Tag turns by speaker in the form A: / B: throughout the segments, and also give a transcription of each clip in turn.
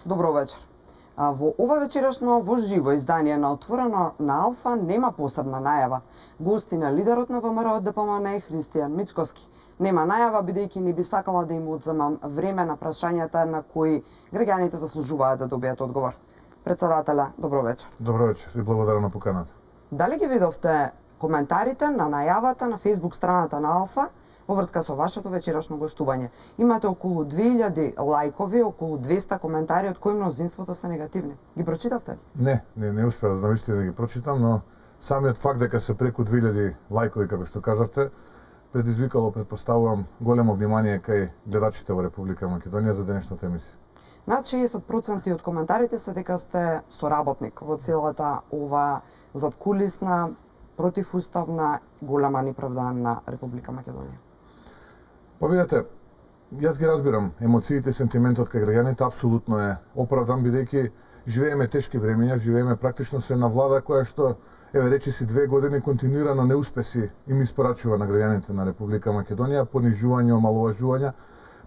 A: Добро вечер. Во ова вечерашно во живо издание на Отворено на Алфа нема посебна најава. Гости на лидерот на ВМРО ДПМН е Христијан Мицкоски. Нема најава бидејќи не би сакала да им одземам време на прашањата на кои граѓаните заслужуваат да добијат одговор. Председателя, добро вечер.
B: Добро вечер и благодарам на поканата.
A: Дали ги видовте коментарите на најавата на Facebook страната на Алфа во врска со вашето вечерашно гостување? Имате околу 2000 лајкови, околу 200 коментари, од кои мнозинството се негативни. Ги прочитавте?
B: Не успеав да навистина да ги прочитам, но самиот факт дека се преку 2000 лајкови, како што кажавте, предизвикало, предпоставувам, големо внимание кај гледачите во Република Македонија за денешната емисија.
A: Над 60% од коментарите се дека сте соработник во целата ова задкулисна, противуставна, голема неправда на Република Македонија.
B: Па видете, јас ги разбирам емоциите, сентиментот кај граѓаните апсолутно е оправдан, бидејќи живееме тешки времиња, живееме практично со една влада која што, еве речиси 2 години континуирано неуспеси им испорачува на граѓаните на Република Македонија, понижување, омаловажување.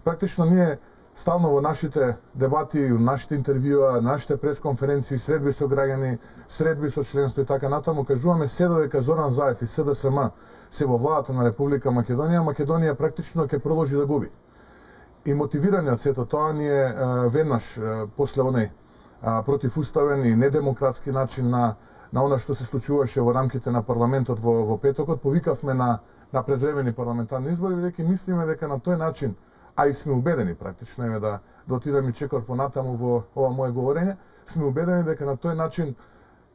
B: Практично ние стално во нашите дебати, во нашите интервјуа, нашите пресконференции, средби со граѓани, средби со членство и така натаму, кажуваме се додека Зоран Заев и СДСМ се во владата на Република Македонија, Македонија практично ќе продолжи да губи. И мотивирани од сето тоа ние веднаш после оној противуставен и недемократски начин на она што се случуваше во рамките на парламентот во петокот, повикавме на предвремени парламентарни избори, бидејќи мислиме дека на тој начин, а и сме убедени практично, еве да отидам и чекор понатаму во ова мое говорење, сме убедени дека на тој начин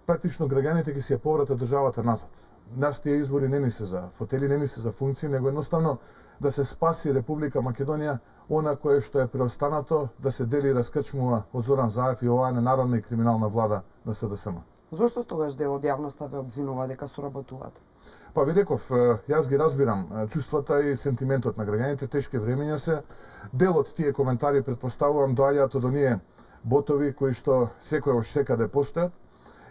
B: практично граѓаните ќе си ја повратат државата назад. Нас тие избори не ни се за фотели, не ни се за функции, него едноставно да се спаси Република Македонија, она кое што е преостанато, да се дели и раскрчмува од Зоран Заев и оваа ненародна и криминална влада на СДСМ.
A: Зошто тогаш дел од јавноста ве обвинува дека соработувате?
B: Па ви реков, јас ги разбирам чувствата и сентиментот на граѓаните, тешки времиња се. Дел од тие коментари предпоставувам доаѓаат од оние ботови кои што секојаш секаде постојат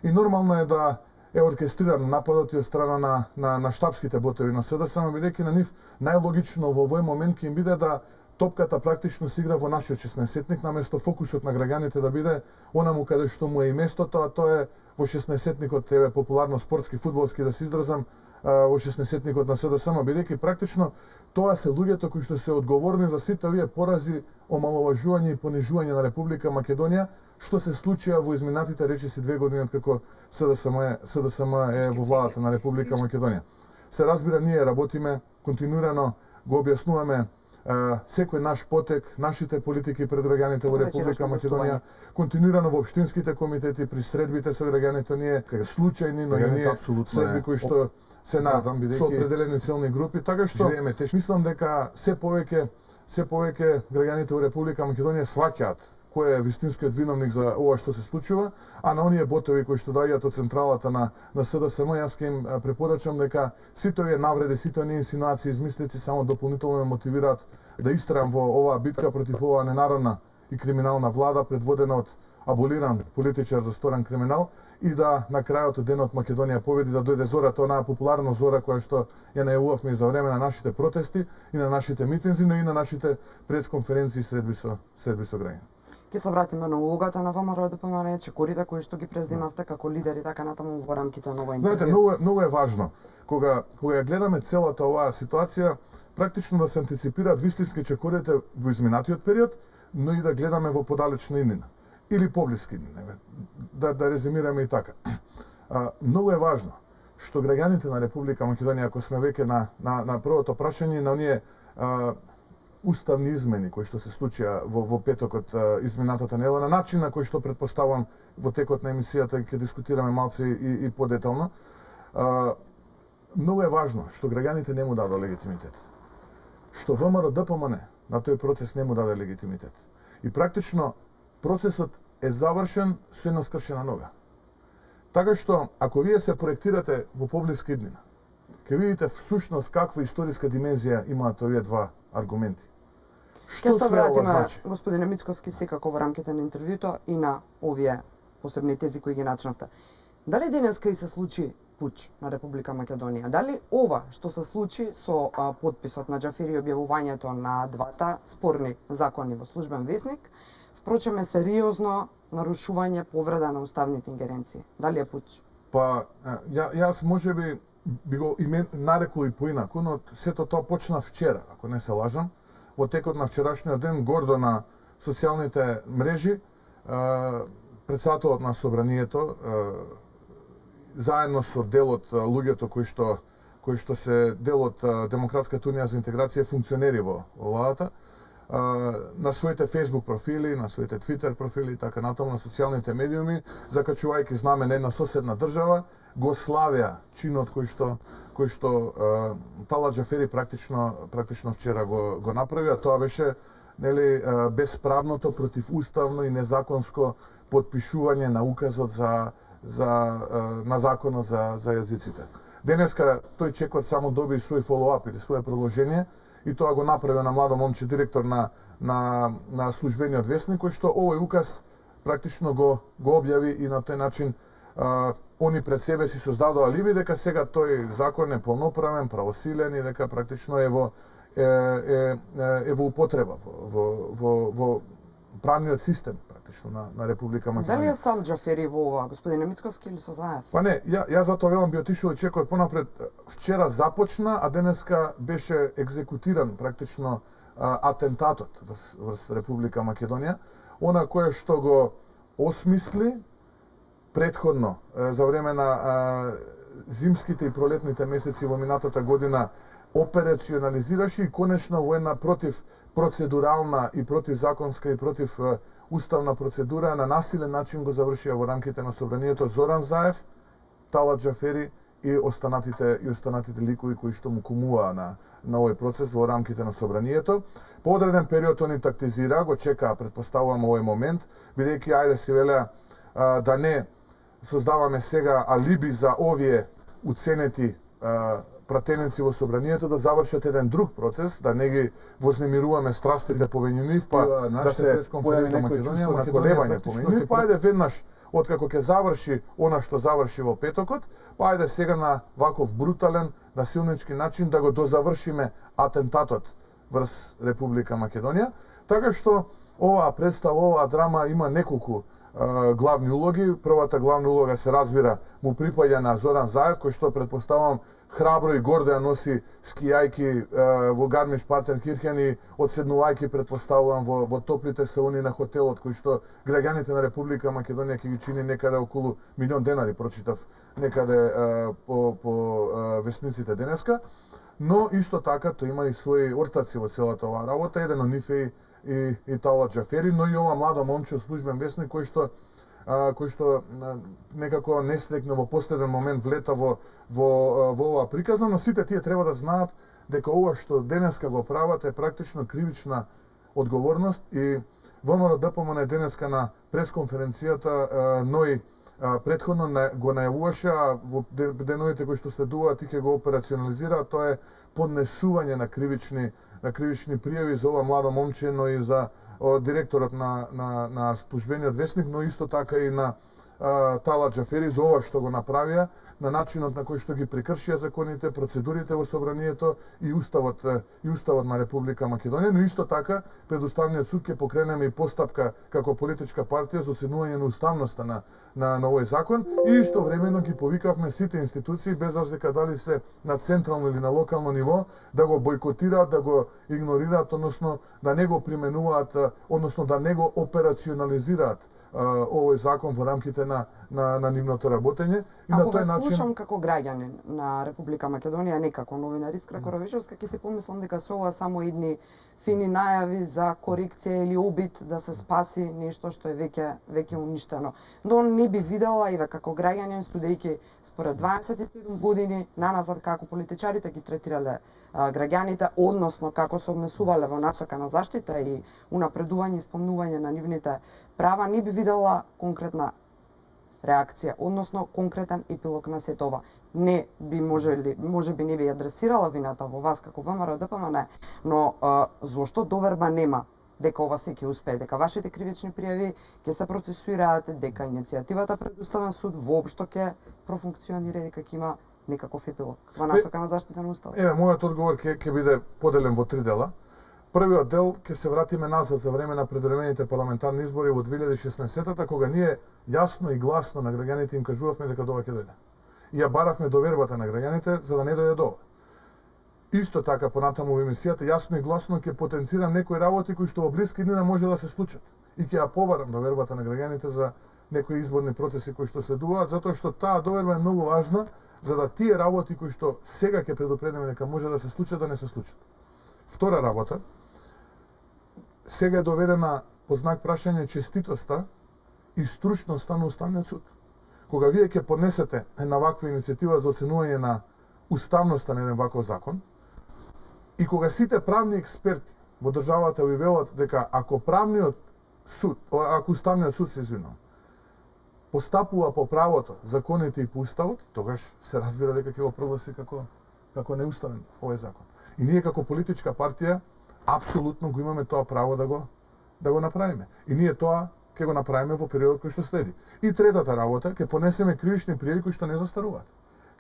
B: и нормално е да е оркестриран нападот и од страна на штабските ботови на СДСМ, бидејќи на нив најлогично во овој момент ќе им биде да топката практично се игра во нашиот 16-тник, наместо фокусот на граѓаните да биде онаму каде што му е и местото, а тоа е во 16-тникот, еве популарно спортски, фудбалски да се изразам, во 16-тникот на СДСМ, бидејќи практично тоа се луѓето кои што се одговорни за сите овие порази, омаловажување и понижување на Република Македонија, што се случија во изминатите речиси 2 години откако СДСМ е во владата на Република Македонија. Се разбира, ние работиме континуирано, го објаснуваме секој наш потек, нашите политики пред граѓаните во Република Македонија, континуирано во општинските комитети, при средбите со граѓаните, ние случајни, но и ние средби кои што се надам со определени целни групи, така што мислам дека се повеќе граѓаните во Република Македонија сваќаат кој е вистинскиот виновник за ова што се случува, а на оние ботови кои што доаѓаат од централата на СДСМ, јас ќе им препорачам дека сите овие навреди, сите оние инсинуации, измислици само дополнително ме мотивираат да истрајам во оваа битка против оваа ненародна и криминална влада, предводена од аболиран политичар за сторен криминал, и да на крајот од денот Македонија победи, да дојде зората, онаа популарна зора која што ја најавувавме за време на нашите протести и на нашите митинзи, но и на нашите пресконференции и средби со граѓани.
A: Ќе се вратиме на улогата на ВМРО ДПМН, чекорите кои што ги преземавте како лидери така натаму во рамките на овој интервју.
B: Знаете, многу е важно кога ја гледаме целата оваа ситуација, практично да се антиципираат вистински чекорите во изминатиот период, но и да гледаме во подалечна иднина или поблиска иднина. Да резимираме и така. Многу е важно што граѓаните на Република Македонија, ако сме веќе на првото прашање, на оние уставни измени кои што се случија во петокот изминатата недела, на начин на кој што предпоставувам во текот на емисијата ќе дискутираме малце и подетално. Многу е важно што граѓаните не му дадоа легитимитет. Што ВМРО ДПМН на тој процес не му даде легитимитет. И практично процесот е завршен со една скршена нога. Така што, ако вие се проектирате во поблиска иднина, ќе видите всушност каква историска димензија имаат овие два аргументи.
A: Што се вратиме, господине Мицкоски, секако во рамките на интервјуто и на овие посебни тези кои ги начнавте. Дали денеска и се случи пуч на Република Македонија? Дали ова што се случи со подписот на Џафери и објавувањето на двата спорни закони во службен весник прочеме сериозно нарушување, повреда на уставните ингеренции. Дали е пут?
B: Па, јас можеби би го нарекол и поинаку, но сето тоа почна вчера, ако не се лажам. Во текот на вчерашниот ден, гордо на социјалните мрежи, председателот на Собранието, заедно со дел од луѓето кои што се дел од Демократската унија за интеграција, функционери во владата, на своите Facebook профили, на своите Twitter профили и така натаму, на социјалните медиуми, закачувајќи знаме на една соседна држава, го славеа чинот кој што Талат Џафери практично вчера го направи, а тоа беше бесправното, противуставно и незаконско подпишување на указот на законот за јазиците. Денеска тој чекот само доби свој фоллоуап или свое продолжение, и тоа го направи на младо момче, директор на службениот весник, кој што овој указ практично го објави и на тој начин они пред себе си создадоа алиби дека сега тој закон е полноправен, правосилен и дека практично е во употреба во правниот систем практично на Република Македонија.
A: Дали е сам Џафери во ова, господине Мицкоски, или со Заев?
B: Па не, ја затоа велам би отишол и чекот понапред. Вчера започна, а денеска беше екзекутиран практично атентатот врз Република Македонија. Она кое што го осмисли претходно за време на зимските и пролетните месеци во минатата година, операционализираше и конечно во една против процедурална и противзаконска и против уставна процедура на насилен начин го завршија во рамките на Собранието Зоран Заев, Талат Џафери и останатите ликови кои што му кумуваа на овој процес во рамките на Собранието. По одреден период они тактизира, го чекаа, предпоставувам, овој момент, бидејќи ајде си велеа да не создаваме сега алиби за овие уценети пратеници во Собранието да завршат еден друг процес, да не ги вознемируваме страстите помеѓу нив, па да се појави некој чувство на колебање помеѓу нив, па ајде веднаш, откако ќе заврши она што заврши во петокот, па ајде сега на ваков брутален, насилнички начин да го дозавршиме атентатот врз Република Македонија. Така што оваа представа, оваа драма има неколку главни улоги. Првата главна улога се разбира му припаѓа на Зоран Заев, кој што предпоставам храбро и гордо ја носи скијајки во Гармиш Партенкирхен и одседнувајќи, предпоставувам, во топлите сауни на хотелот, кој што граѓаните на Република Македонија ќе ги чини некаде околу $1.000.000, прочитав некаде по весниците денеска. Но исто така тој има и своји ортаци во целата оваа работа, еден од нив е и Талат Џафери, но и ова младо момче службен весник кој што некако нестрекно во последен момент влета во оваа приказна, но сите тие треба да знаат дека ова што денеска го прават е практично кривична одговорност и ВМРО ДПМН денеска на пресконференцијата ној претходно го најавуваше, а во деновите кои што следуваат и ќе го операционализира, тоа е поднесување на кривични пријави за ова младо момче, но и за директорот на службениот весник, но исто така и на Талат Џафери за ова што го направија, на начинот на кој што ги прекршија законите, процедурите во Собранието и уставот на Република Македонија, но исто така пред Уставниот суд ќе покренеме и постапка како политичка партија за оценување на уставноста на овој закон и истовремено ги повикавме сите институции, без разлика дали се на централно или на локално ниво, да го бойкотираат, да го игнорираат, односно да не го применуваат, односно да не го операционализираат овој закон во рамките на нивното работење. И
A: на тој начин, слушам како граѓанин на Република Македонија, не како новинар Искра Коровишевска, ќе си помислам дека се ова само едни фини најави за корекција или обид да се спаси нешто што е веќе уништено. Но не би видела и како граѓанин, студејќи според 27 години наназад како политичарите ги третирале граѓаните, односно како се однесувале во насока на заштита и унапредување и исполнување на нивните права, не би видела конкретна реакција, односно конкретен епилог на сето ова. Не би можеби не би адресирала вината во вас како ВМРО ДПМН, но зошто доверба нема дека ова се ќе успее, дека вашите кривични пријави ќе се процесуираат, дека иницијативата пред Уставен суд воопшто ќе профункционира и дека ќе има некаков епилог во насока на заштита на Уставот?
B: Мојот одговор ќе биде поделен во три дела. Првиот дел ќе се вратиме назад за време на предвремените парламентарни избори во 2016-та, кога ние јасно и гласно на граѓаните им кажувавме дека ова ќе дојде. И ја баравме довербата на граѓаните за да не дојде до ова. Исто така понатаму во емисијата јасно и гласно ќе потенцирам некои работи кои што во блиски дни може да се случат. И ќе ја побарам довербата на граѓаните за некои изборни процеси кои што следуваат, затоа што таа доверба е многу важна за да тие работи кои што сега ќе предупредиме дека може да се случат, да не се случат. Втора работа, сега е доведена под знак прашање честитоста и стручноста на Уставниот суд. Кога вие ќе поднесете една ваква иницијатива за оценување на уставноста на еден ваков закон, и кога сите правни експерти во државата ви велат дека ако Уставниот суд се извинува, постапува по правото, законите и по уставот, тогаш се разбира дека ќе го прогласи како неуставен овој закон. И ние како политичка партија апсолутно го имаме тоа право да го направиме. И ние тоа ќе го направиме во периодот кој што следи. И третата работа, ќе понесеме кривични пријави кои што не застаруваат.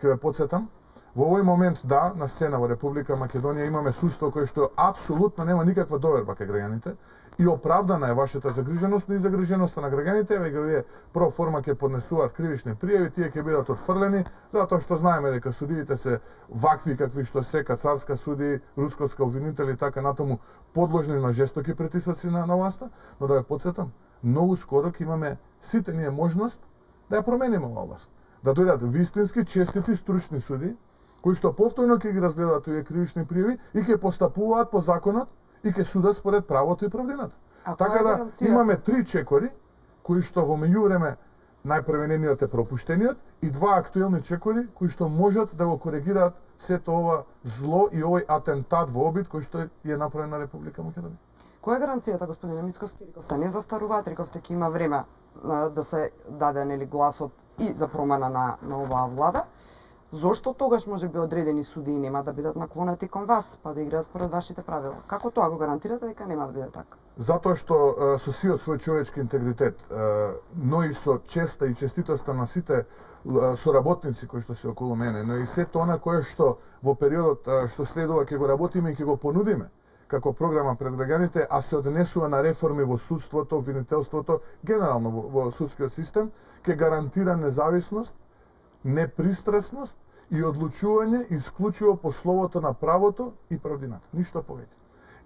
B: Ќе ве потсетам, во овој момент на сцена во Република Македонија имаме судство кое што апсолутно нема никаква доверба кај граѓаните и оправдана е вашата загриженост, но и загриженоста на граѓаните, веќе вие про форма ќе поднесуваат кривични пријави, тие ќе бидат отфрлени, затоа што знаеме дека судиите се вакви какви што се царска суди, рускоска обвинители и така натаму подложни на жестоки притисоци на власта, но да ја потсетам, многу скоро ќе имаме сите ние можност да ја промениме оваа власт. Да дојдат вистински, честити, стручни суди, кои што повторно ќе ги разгледаат овие кривични пријави и ќе постапуваат по законот и ќе судат според правото и правдината. Така да имаме 3 чекори кои што во меѓувреме најпревенениот е пропуштениот и 2 актуелни чекори кои што можат да го коригираат сето ова зло и овој атентат во обид кој што е направен на Република Македонија.
A: Која е гаранцијата, господине Мицкоски? Рековте не застаруваат, рековте ќе има време да се даде гласот и за промена на оваа влада. Зошто тогаш може би одредени судии нема да бидат наклонети кон вас, па да играат според вашите правила? Како тоа го гарантирате дека нема да биде така?
B: Затоа што со сиот свој човечки интегритет, но и со честа и честитоста на сите соработници кои што се околу мене, но и сето она кое што во периодот што следува ќе го работиме и ќе го понудиме како програма пред граѓаните, а се однесува на реформи во судството, обвинителството, генерално во судскиот систем, ќе гарантира независност, непристрасност и одлучување исклучиво по словото на правото и правдината. Ништо повеќе.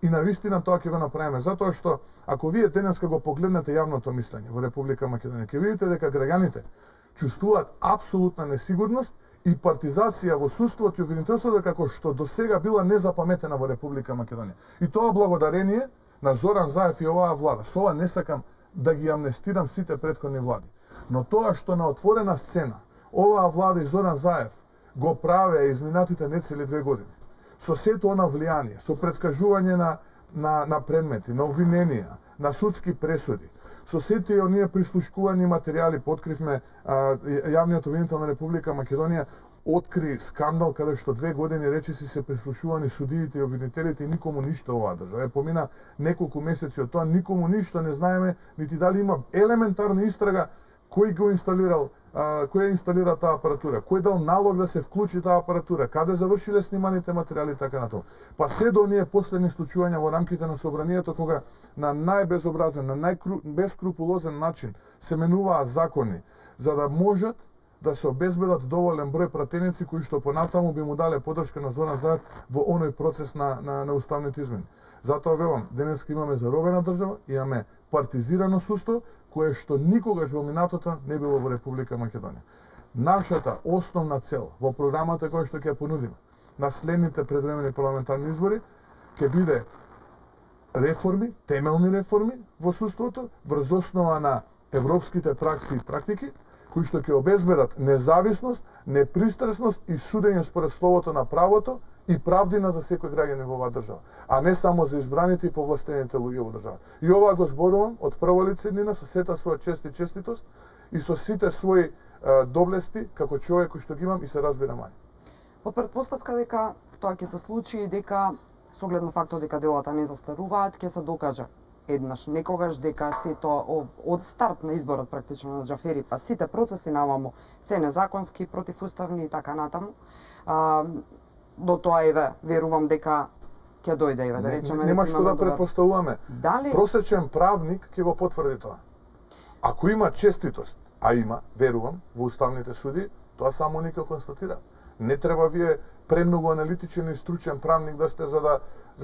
B: И навистина тоа ќе го направиме, затоа што ако вие денеска го погледнете јавното мислење во Република Македонија, ќе видите дека граѓаните чувствуваат апсолутна несигурност и партизација во судството и обвинителството како што до сега била незапаметена во Република Македонија. И тоа благодарение на Зоран Заев и оваа влада. Со ова не сакам да ги амнестирам сите претходни влади. Но тоа што на отворена сцена оваа влада и Зоран Заев го правеа изминатите нецели 2 години, со сето она влијание, со предскажување на предмети, на обвиненија, на судски пресуди, со сите оние прислушкувани материјали, подкривме јавниот обвинител на Република Македонија откри скандал каде што 2 години речиси се прислушувани судиите и обвинителите и никому ништо оваа држава. Помина неколку месеци од тоа, никому ништо не знаеме, нити дали има елементарна истрага кој го инсталирал, кој инсталира таа апаратура, кој дал налог да се вклучи таа апаратура, каде завршиле сниманите материјали и така натаму. Па се до оние последни случувања во рамките на собранието кога на најбезобразен, на најбескрупулозен начин се менуваа закони за да можат да се обезбедат доволен број пратеници кои што понатаму би му дале подршка на Зоран Заев во оној процес на уставните измени. Затоа велам, денес имаме заробена држава, имаме партизирано судство кое што никогаш во минатото не било во Република Македонија. Нашата основна цел во програмата која што ќе понудиме на следните предвремени парламентарни избори ќе биде реформи, темелни реформи во судството врз основа на европските пракси и практики кои што ќе обезбедат независност, непристрасност и судење според словото на правото и правдина за секој граѓанин во оваа држава, а не само за избраните и повластените луѓе во државата. И ова го зборувам од прво лице нина со сета своја чест и честитост и со сите своји доблести како човек кој што ги имам и се разбирам мај.
A: Под претпоставка дека тоа ќе се случи и дека со оглед на фактот дека делата не застаруваат, ќе се докаже еднаш некогаш дека сето од старт на изборот практично на Џафери, па сите процеси наваму се незаконски, противуставни и така натаму. До тоа еве верувам дека ќе дојде еве да речеме
B: нема
A: дека
B: што
A: имаме
B: да
A: добар.
B: претпоставуваме.
A: Дали
B: Просечен правник ќе го потврди тоа. Ако има честитост, а има, верувам, во уставните суди, тоа само они ќе констатира. Не треба вие премногу аналитичен и стручен правник да сте за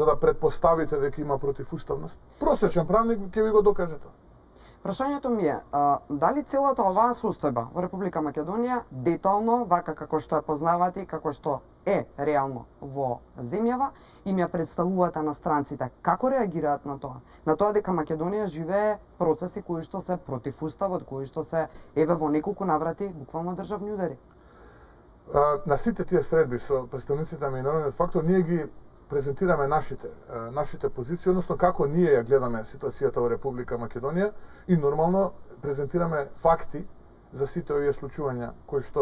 B: да претпоставите дека има противуставност. Просечен правник ќе ви го докаже тоа.
A: прашањето ми е, дали целата оваа состојба во Република Македонија детално, вака како што ја познавате и како што е реално во земјава, им ја представуваат на странците? Како реагираат на тоа? На тоа дека Македонија живее процеси кои што се против уставот, кои што се еве во неколку наврати буквално државни удари?
B: На сите тие средби со представниците на меѓународниот фактор ние ги презентираме нашите позиции, односно како ние ја гледаме ситуацијата во Република Македонија и нормално презентираме факти за сите овие случувања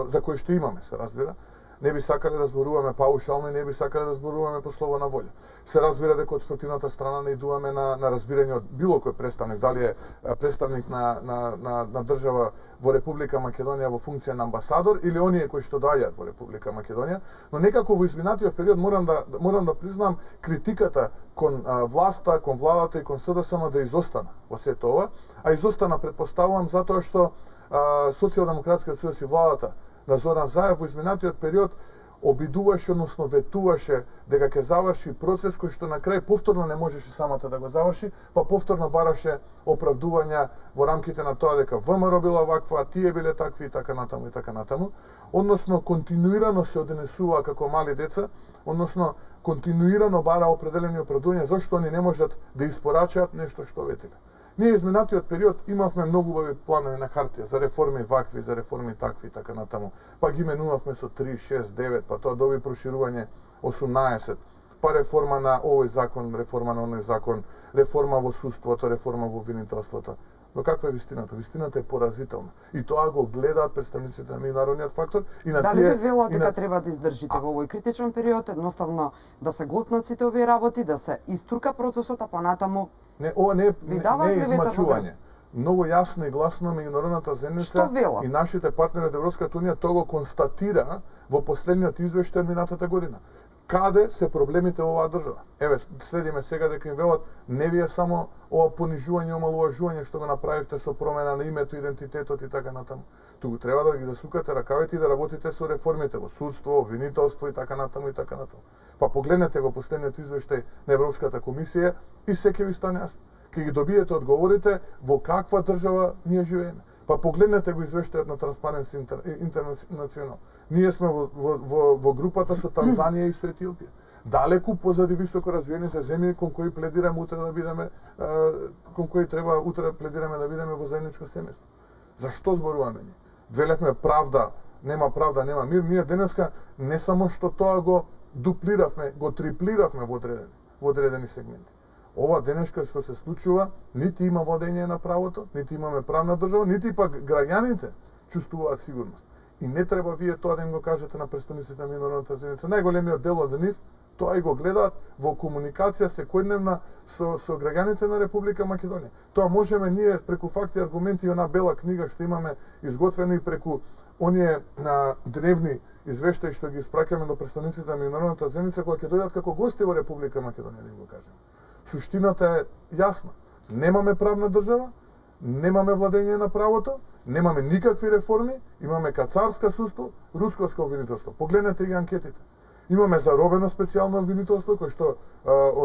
B: за кои што имаме, се разбира. Не би сакале да зборуваме паушално и не би сакале да зборуваме по слободна волја. Се разбира дека од спротивната страна не идуваме на разбирање од било кој представник, дали е представник на држава во Република Македонија во функција на амбасадор или оние кои што доаѓаат во Република Македонија, но некако во изминатиот период морам да признам критиката кон власта, кон владата и кон СДСМ да изостана во сето ова, а изостана претпоставувам затоа што Социјалдемократскиот сојуз и владата на Зоран Заев во изминатиот период обидуваше, односно ветуваше дека ќе заврши процес кој што на крај повторно не можеше самата да го заврши, па повторно бараше оправдувања во рамките на тоа дека ВМРО била ваква, тие биле такви и така натаму и така натаму. Односно континуирано се однесува како мали деца, односно континуирано бара определени оправдувања зашто они не можат да испорачаат нешто што ветиле. Ние изминатиот период имавме многу убави планови на хартија за реформи вакви, за реформи такви и така натаму. Па ги менувавме со 3, 6, 9, па тоа доби проширување 18, па реформа на овој закон, реформа на оној закон, реформа во судството, реформа во обвинителството. Но каква е вистината? Вистината е поразителна. И тоа го гледаат представниците на меѓународниот фактор и на
A: Дали
B: тие
A: ви велат дека треба да издржите во овој критичен период, едноставно да се глотнат сите овие работи, да се истурка процесот, а понатаму
B: Не, ова не е
A: ветер во
B: измачување. Многу јасно и гласно меѓународната заедница и нашите партнери од Европската унија тоа го констатира во последниот извештај од минатата година. Каде се проблемите во оваа држава? Еве, следиме сега дека им велат не ви е само ова понижување, омалуважување што го направивте со промена на името, идентитетот и така натаму. Туку треба да ги засукате ракавите и да работите со реформите во судство, обвинителство и така натаму и така натаму. Па погледнете го последниот извештај на Европската комисија и се ќе ви стане јасно. Ќе ги добиете одговорите во каква држава ние живееме. Па погледнете го извештајот на Transparency International. Ние сме во групата со Танзанија и со Етиопија. Далеку позади високо развиените земји кон кои пледираме утре да бидеме, кон кои треба утре пледираме да бидеме во заедничко семејство. Зашто зборуваме ние? Велевме правда, нема мир. Ние денеска не само што тоа го дуплиравме, го триплиравме во одредени сегменти. Ова денешка што се случува, нити има владење на правото, нити имаме правна држава, нити пак граѓаните чувствуваат сигурност. И не треба вие тоа да им го кажете на представниците на меѓународната заедница. Најголемиот дел од нив тоа и го гледаат во комуникација секојдневна со граѓаните на Република Македонија. Тоа можеме ние преку факти и аргументи и она бела книга што имаме изготвена и преку оние древни извештаи што ги испраќаме до представниците на меѓународната заедница кои ќе дојдат како гости во Република Македонија, да им го кажем. Суштината е јасна. Немаме правна држава, немаме владење на правото, немаме никакви реформи, имаме кацарска судство, русковско обвинителство. Погледнете ги анкетите. Имаме заробено специјално обвинителство, кој што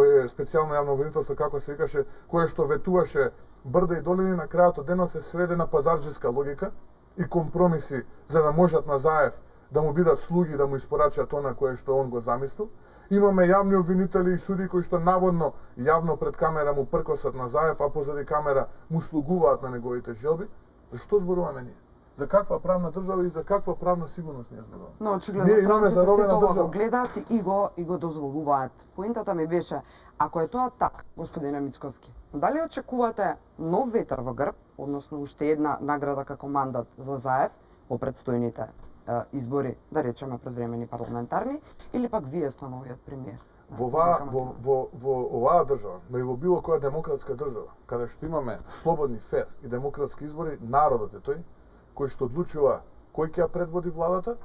B: е специјално јавно обвинителство, како се викаше, кое што ветуваше брда и долини, на крајот од денот се сведе на пазарџиска логика и компромиси за да можат на Заев да му бидат слуги, да му испорачат она кое што он го замислил. Имаме јавни обвинители и суди кои што наводно јавно пред камера му пркосат на Заев, а позади камера му слугуваат на неговите желби. Зашто зборуваме ние? За каква правна држава и за каква правна сигурност ние зборуваме?
A: Но очигледно странците се тоа го гледаат и го дозволуваат. Поентата ми беше, ако е тоа така, господине Мицкоски, дали очекувате нов ветер во грб, односно уште една награда како мандат за Заев во предстојните избори, да речеме предвремени парламентарни, или пак вие сте новиот премиер?
B: Во оваа држава, но и во било која демократска држава, каде што имаме слободни, фер и демократски избори, народот е тој кој што одлучува кој ќе ја предводи владата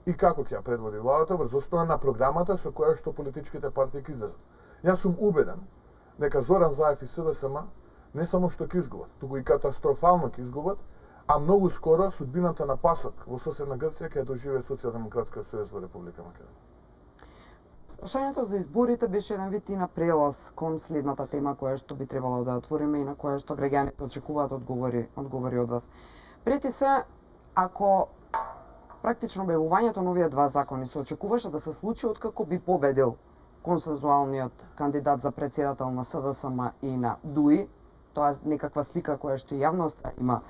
B: и како ќе ја предводи владата врз основа на програмата со која што политичките партии ќе излезат. Јас сум убеден дека Зоран Заев и СДСМ не само што ќе изгубат, туку и катастрофално ќе изгубат, а многу скоро судбината на Пасок во соседна Грција ќе доживее Социјалдемократска сојуз во Република Македонија.
A: Прашањето за изборите беше еден вид и на прелаз кон следната тема која што би требало да отвориме и на која што граѓаните очекуваат одговори од вас. Прети се, ако практично објавувањето на овие два закони се очекуваше да се случи откако би победил консензуалниот кандидат за председател на СДСМ и на ДУИ, тоа е некаква слика која што јавноста има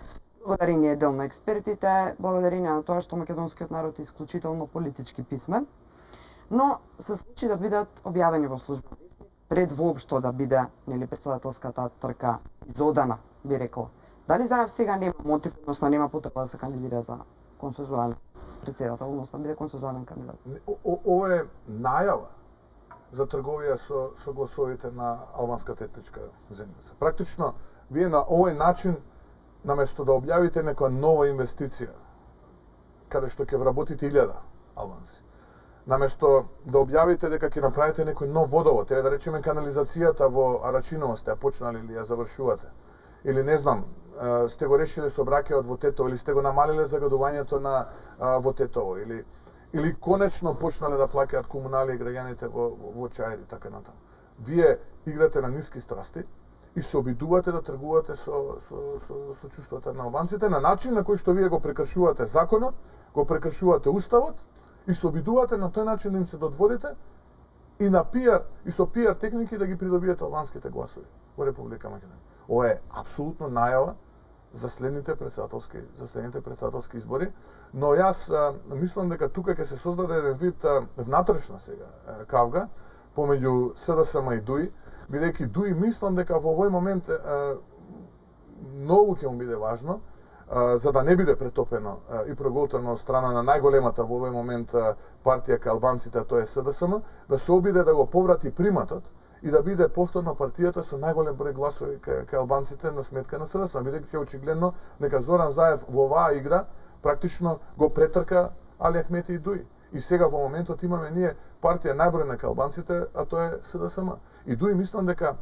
A: благодарение дел на експертите, благодарение на тоа што македонскиот народ е исклучително политички писмен, но се случи да бидат објавени во службен вестник пред воопшто да биде председателската трка изодана, би рекла. Дали Заев сега нема мотив, односно нема потреба да се кандидира за консензуален председател, односно да биде консензуален кандидат?
B: Ова е најава за трговија со гласовите на албанската етничка заедница. Практично, вие на овој начин, наместо да објавите нека нова инвестиција, каде што ќе вработите 1000 албанци, наместо да објавите дека ќе направите некој нов водовод, да речеме канализацијата во Арачиново сте ја почнали или ја завршувате, или не знам, сте го решиле сообраќајот во Тетово, или сте го намалиле загадувањето на во Тетово, или конечно почнале да плаќаат комунали и граѓаните во Чаир и така натаму. Вие играте на ниски страсти и се обидувате да тргувате со чувствата на албанците на начин на кој што вие го прекршувате законот, го прекршувате уставот и се обидувате на тој начин да им се додворите и на пиар и со пиар техники да ги придобиете албанските гласови во Република Македонија. Ова е апсолутно најава за следните председателски избори, но јас мислам дека тука ќе се создаде еден вид внатрешна сега кавга помеѓу СДСМ и ДУИ, бидејќи ДУИ мислам дека во овој момент многу ќе му биде важно, за да не биде претопено и проголтено од страна на најголемата во овој момент партија кај албанците, а тоа е СДСМ, да се обиде да го поврати приматот и да биде повторно партијата со најголем број гласови кај албанците на сметка на СДСМ, бидејќи е очигледно дека Зоран Заев во оваа игра практично го претрка Али Ахмети и ДУИ. И сега во моментот имаме ние партија најбројна кај албанците, а тоа е СДСМ. И ДУИ мислам дека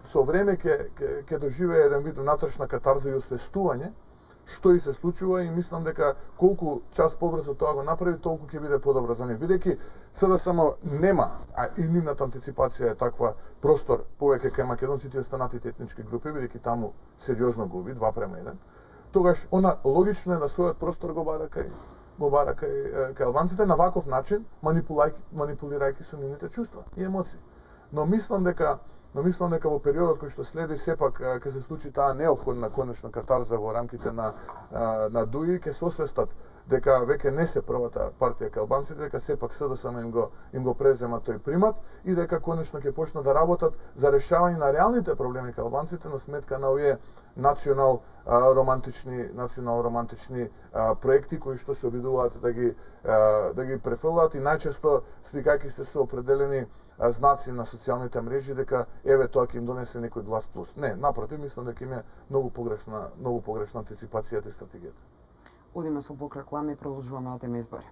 B: со време ќе доживее еден вид внатрешна катарза и освестување што и се случува и мислам дека колку час побрзо тоа го направи, толку ќе биде подобро за нив. Бидејќи СДСМ нема, а и нивната антиципација е таква, простор повеќе кај македонците и останатите етнички групи, бидејќи таму сериозно губи 2:1, тогаш она логично е да својот простор го бара кај албанците на ваков начин, манипулирајќи со нивните чувства и емоции. Но мислам дека во периодот кој што следи сепак ќе се случи таа неопходна конечно катарза во рамките на ДУИ, ќе се освестат дека веќе не се првата партија кај албанците, дека сепак СДСМ им го презема тој примат и дека конечно ќе почнат да работат за решавање на реалните проблеми кај албанците на сметка на овие национал романтични проекти кои што се обидуваат да ги префрлаат и најчесто сликајќи се со определени знаци на социјалните мрежи дека еве тоа ќе им донесе некој глас плюс. Не, напротив, мислам дека има многу погрешна антиципацијата и стратегијата.
A: Одиме со блок реклами и продолжуваме на тема избори.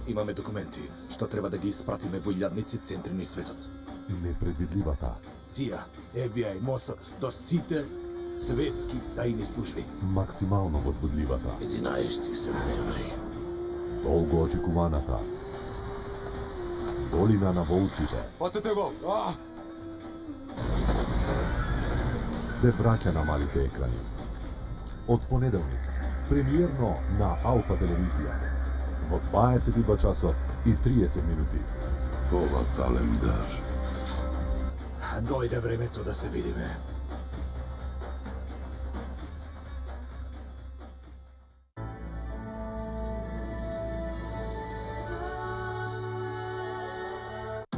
C: Имаме документи што треба да ги испратиме во илјадници центри низ светот.
D: Непредвидливата.
C: ЦИА, FBI, МОСАД, до сите светски тајни служби.
D: Максимално возбудливата.
C: 11 септември.
D: Долго очекуваната. Долина на волците.
C: Патете го!
D: Се враќа на малите екрани. Од понеделник, премиерно на Алфа телевизија. Во 22 часот и 30 минути.
C: Ова календар. Дојде времето да се видиме.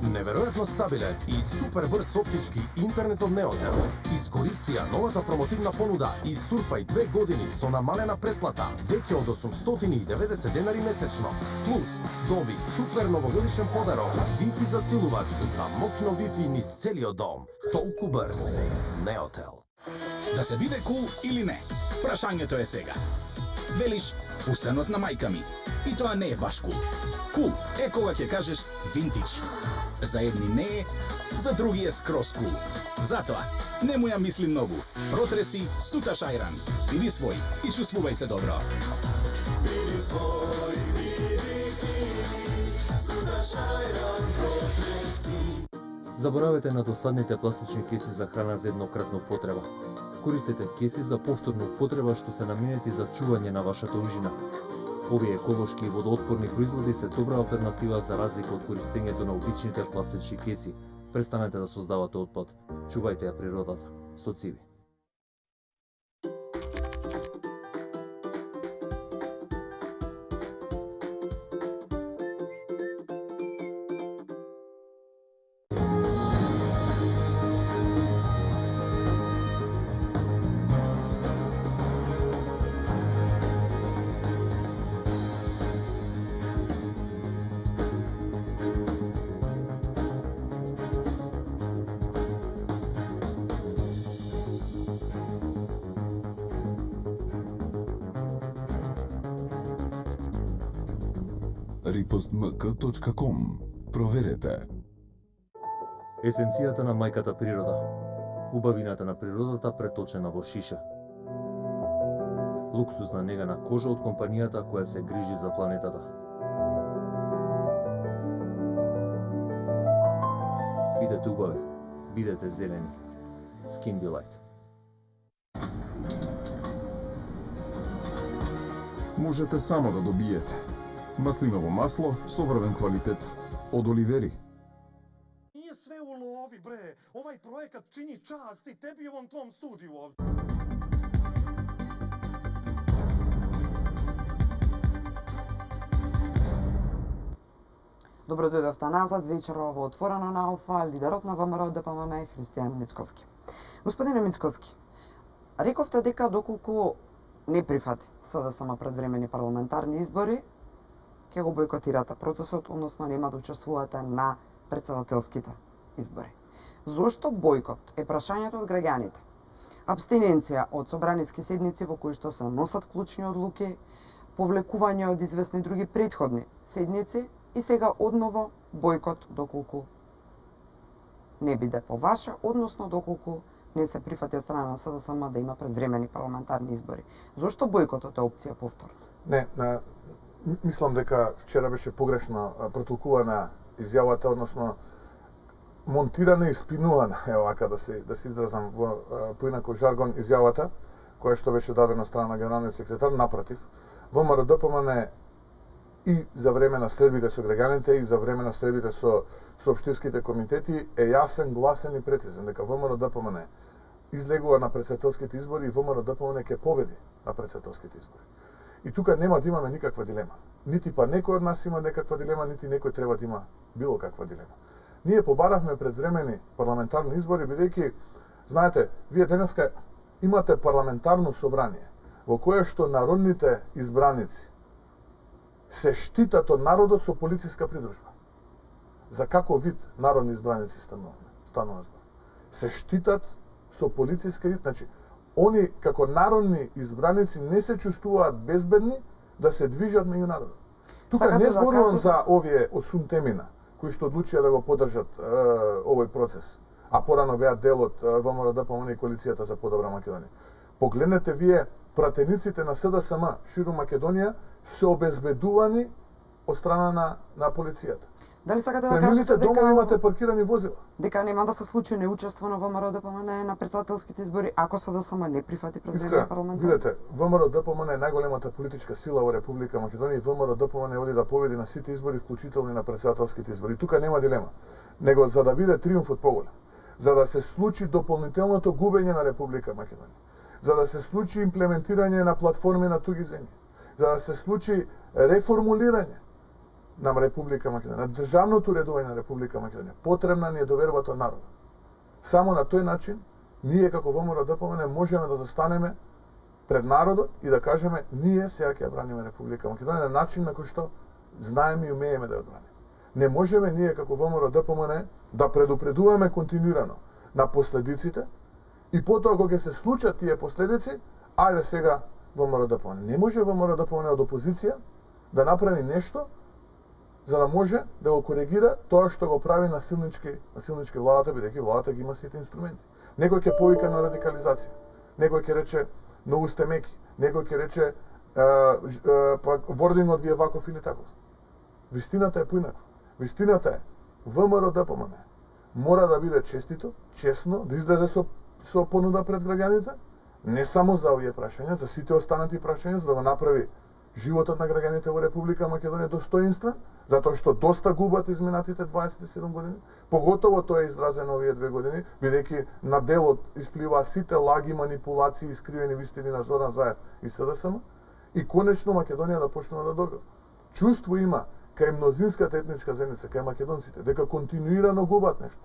E: Неверојатно
C: безупретно стабилен и супер брз оптички интернет од Неотел. Искористија новата промотивна понуда и сурфај 2 години со намалена претплата, веќе од 890 денари месечно. Плюс, доби супер новогодишен подарок, Wi-Fi засилувач за моќно Wi-Fi низ целиот дом. Толку брз. Неотел.
E: Да се биде кул или не? Прашањето е сега. Велиш фустенот на мајка ми. И тоа не е баш кул. Кул е кога ќе кажеш винтидж. За едни не е, за други е скроз кул. Затоа, не му ја мисли многу. Протреси Сута Шајран. Биди свој и чувствувај се добро. Биди свој, биди ти, Сута Шајран протреси.
F: Заборавете на досадните пластични кеси за храна за еднократна употреба. Користете кеси за повторна употреба што се наменети за чување на вашата ужина. Овие еколошки и водоотпорни производи се добра алтернатива за разлика од користењето на обичните пластични кеси. Престанете да создавате отпад. Чувајте ја природата. Со Циви.
G: ripostmk.com. Проверете.
F: Есенцијата на мајката природа. Убавината на природата преточена во шиша. Луксузна нега на кожа од компанијата која се грижи за планетата. Бидете убави, бидете зелени. Skin Delight.
G: Можете само да добиете маслиново масло со врвен квалитет од Оливери.
H: Nije sve u lovi, bre. Ovaj projekat čini čast i tebi i ovom tvom studiju ovdje.
A: Добро дојдовте назад вечерва во Отворено на Алфа, лидерот на ВМРО ДПМН Христијан Мицковски. Господине Мицковски, рековте дека доколку не прифати СДСМ предвремени парламентарни избори, ќе го бойкотирате процесот, односно нема да учествувате на претседателските избори. Зошто бойкот е прашањето од граѓаните? Абстиненција од собраниски седници во кои што се носат клучни одлуки, повлекување од известни други претходни седници и сега одново бойкот доколку не биде по ваше, односно доколку не се прифати од страна на СДСМ да има предвремени парламентарни избори. Зошто бойкотот е опција повторно?
B: Не, мислам дека вчера беше погрешно протолкувана изјавата, односно монтирана и спинувана, ево вака да се изразам во поинаков жаргон, изјавата која што беше дадена од страна на генералниот секретар. Напротив, ВМРО ДПМН и за време на следбите со граѓаните и за време на следбите со општинските комитети е јасен, гласен и прецизен дека ВМРО ДПМН излегува на претседателските избори и ВМРО ДПМН ќе победи на претседателските избори. И тука нема да имаме никаква дилема. Нити па некој од нас има некаква дилема, нити некој треба да има било каква дилема. Ние побаравме предвремени парламентарни избори, бидејќи, знаете, вие денеска имате парламентарно собрание во кое што народните избраници се штитат од народот со полициска придружба. За каков вид народни избраници станува збор? Се штитат со полициска, значи, они како народни избраници не се чувствуваат безбедни да се движат меѓу народот. Тука не зборувам за овие осумтемина кои што одлучија да го поддржат овој процес, а порано беа дел од ВМРО ДПМН и коалицијата за подобра Македонија. Погледнете вие, пратениците на СДСМ ширум Македонија се обезбедувани од страна на полицијата.
A: Дали сакате да
B: кажете
A: кажете
B: дека имате паркирани возила?
A: Дека нема да се случи неучество на ВМРО ДПМН на претседателските избори ако СДСМ не прифати предвремени парламентарни?
B: Видете, ВМРО ДПМН е најголемата политичка сила во Република Македонија и ВМРО ДПМН оди да победи на сите избори, вклучително и на претседателските избори. Тука нема дилема. Него за да биде триумфот поголем, за да се случи дополнителното губење на Република Македонија, за да се случи имплементирање на платформи на туги земји, за да се случи реформулирање на Република Македонија, на државното уредување на Република Македонија, потребна ни е довербата од народот. Само на тој начин, ние како ВМРО-ДПМН можеме да застанеме пред народот и да кажеме ние сега ќе ја браниме Република Македонија на начин на кој што знаеме и умееме да ја одбраниме. Не можеме ние како ВМРО-ДПМН да предупредуваме континуирано на последиците и потоа кога ќе се случат тие последици, ајде сега ВМРО-ДПМН. Не може ВМРО-ДПМН од опозиција да направи нешто за да може да го коригира тоа што го прави насилнички владата, бидејќи владата ги има сите инструменти. Некој ќе повика на радикализација, некој ќе рече многу сте меки, некој ќе рече вордингот ви е ваков или таков. Вистината е поинаква. Вистината е ВМРО-ДПМН мора да биде честито, честно, да излезе со понуда пред граѓаните, не само за овие прашања, за сите останати прашања, за да го направи животот на граѓаните во Република Македонија достоинствен, затоа што доста губат изминатите 27 години, поготово тоа е изразено овие 2 години, бидејќи на делот испливаа сите лаги, манипулации и искривени вистини на Зоран Заев и СДСМ, и конечно Македонија да почнува да добива. Чувство има кај мнозинската етничка заедница, кај македонците, дека континуирано губат нешто.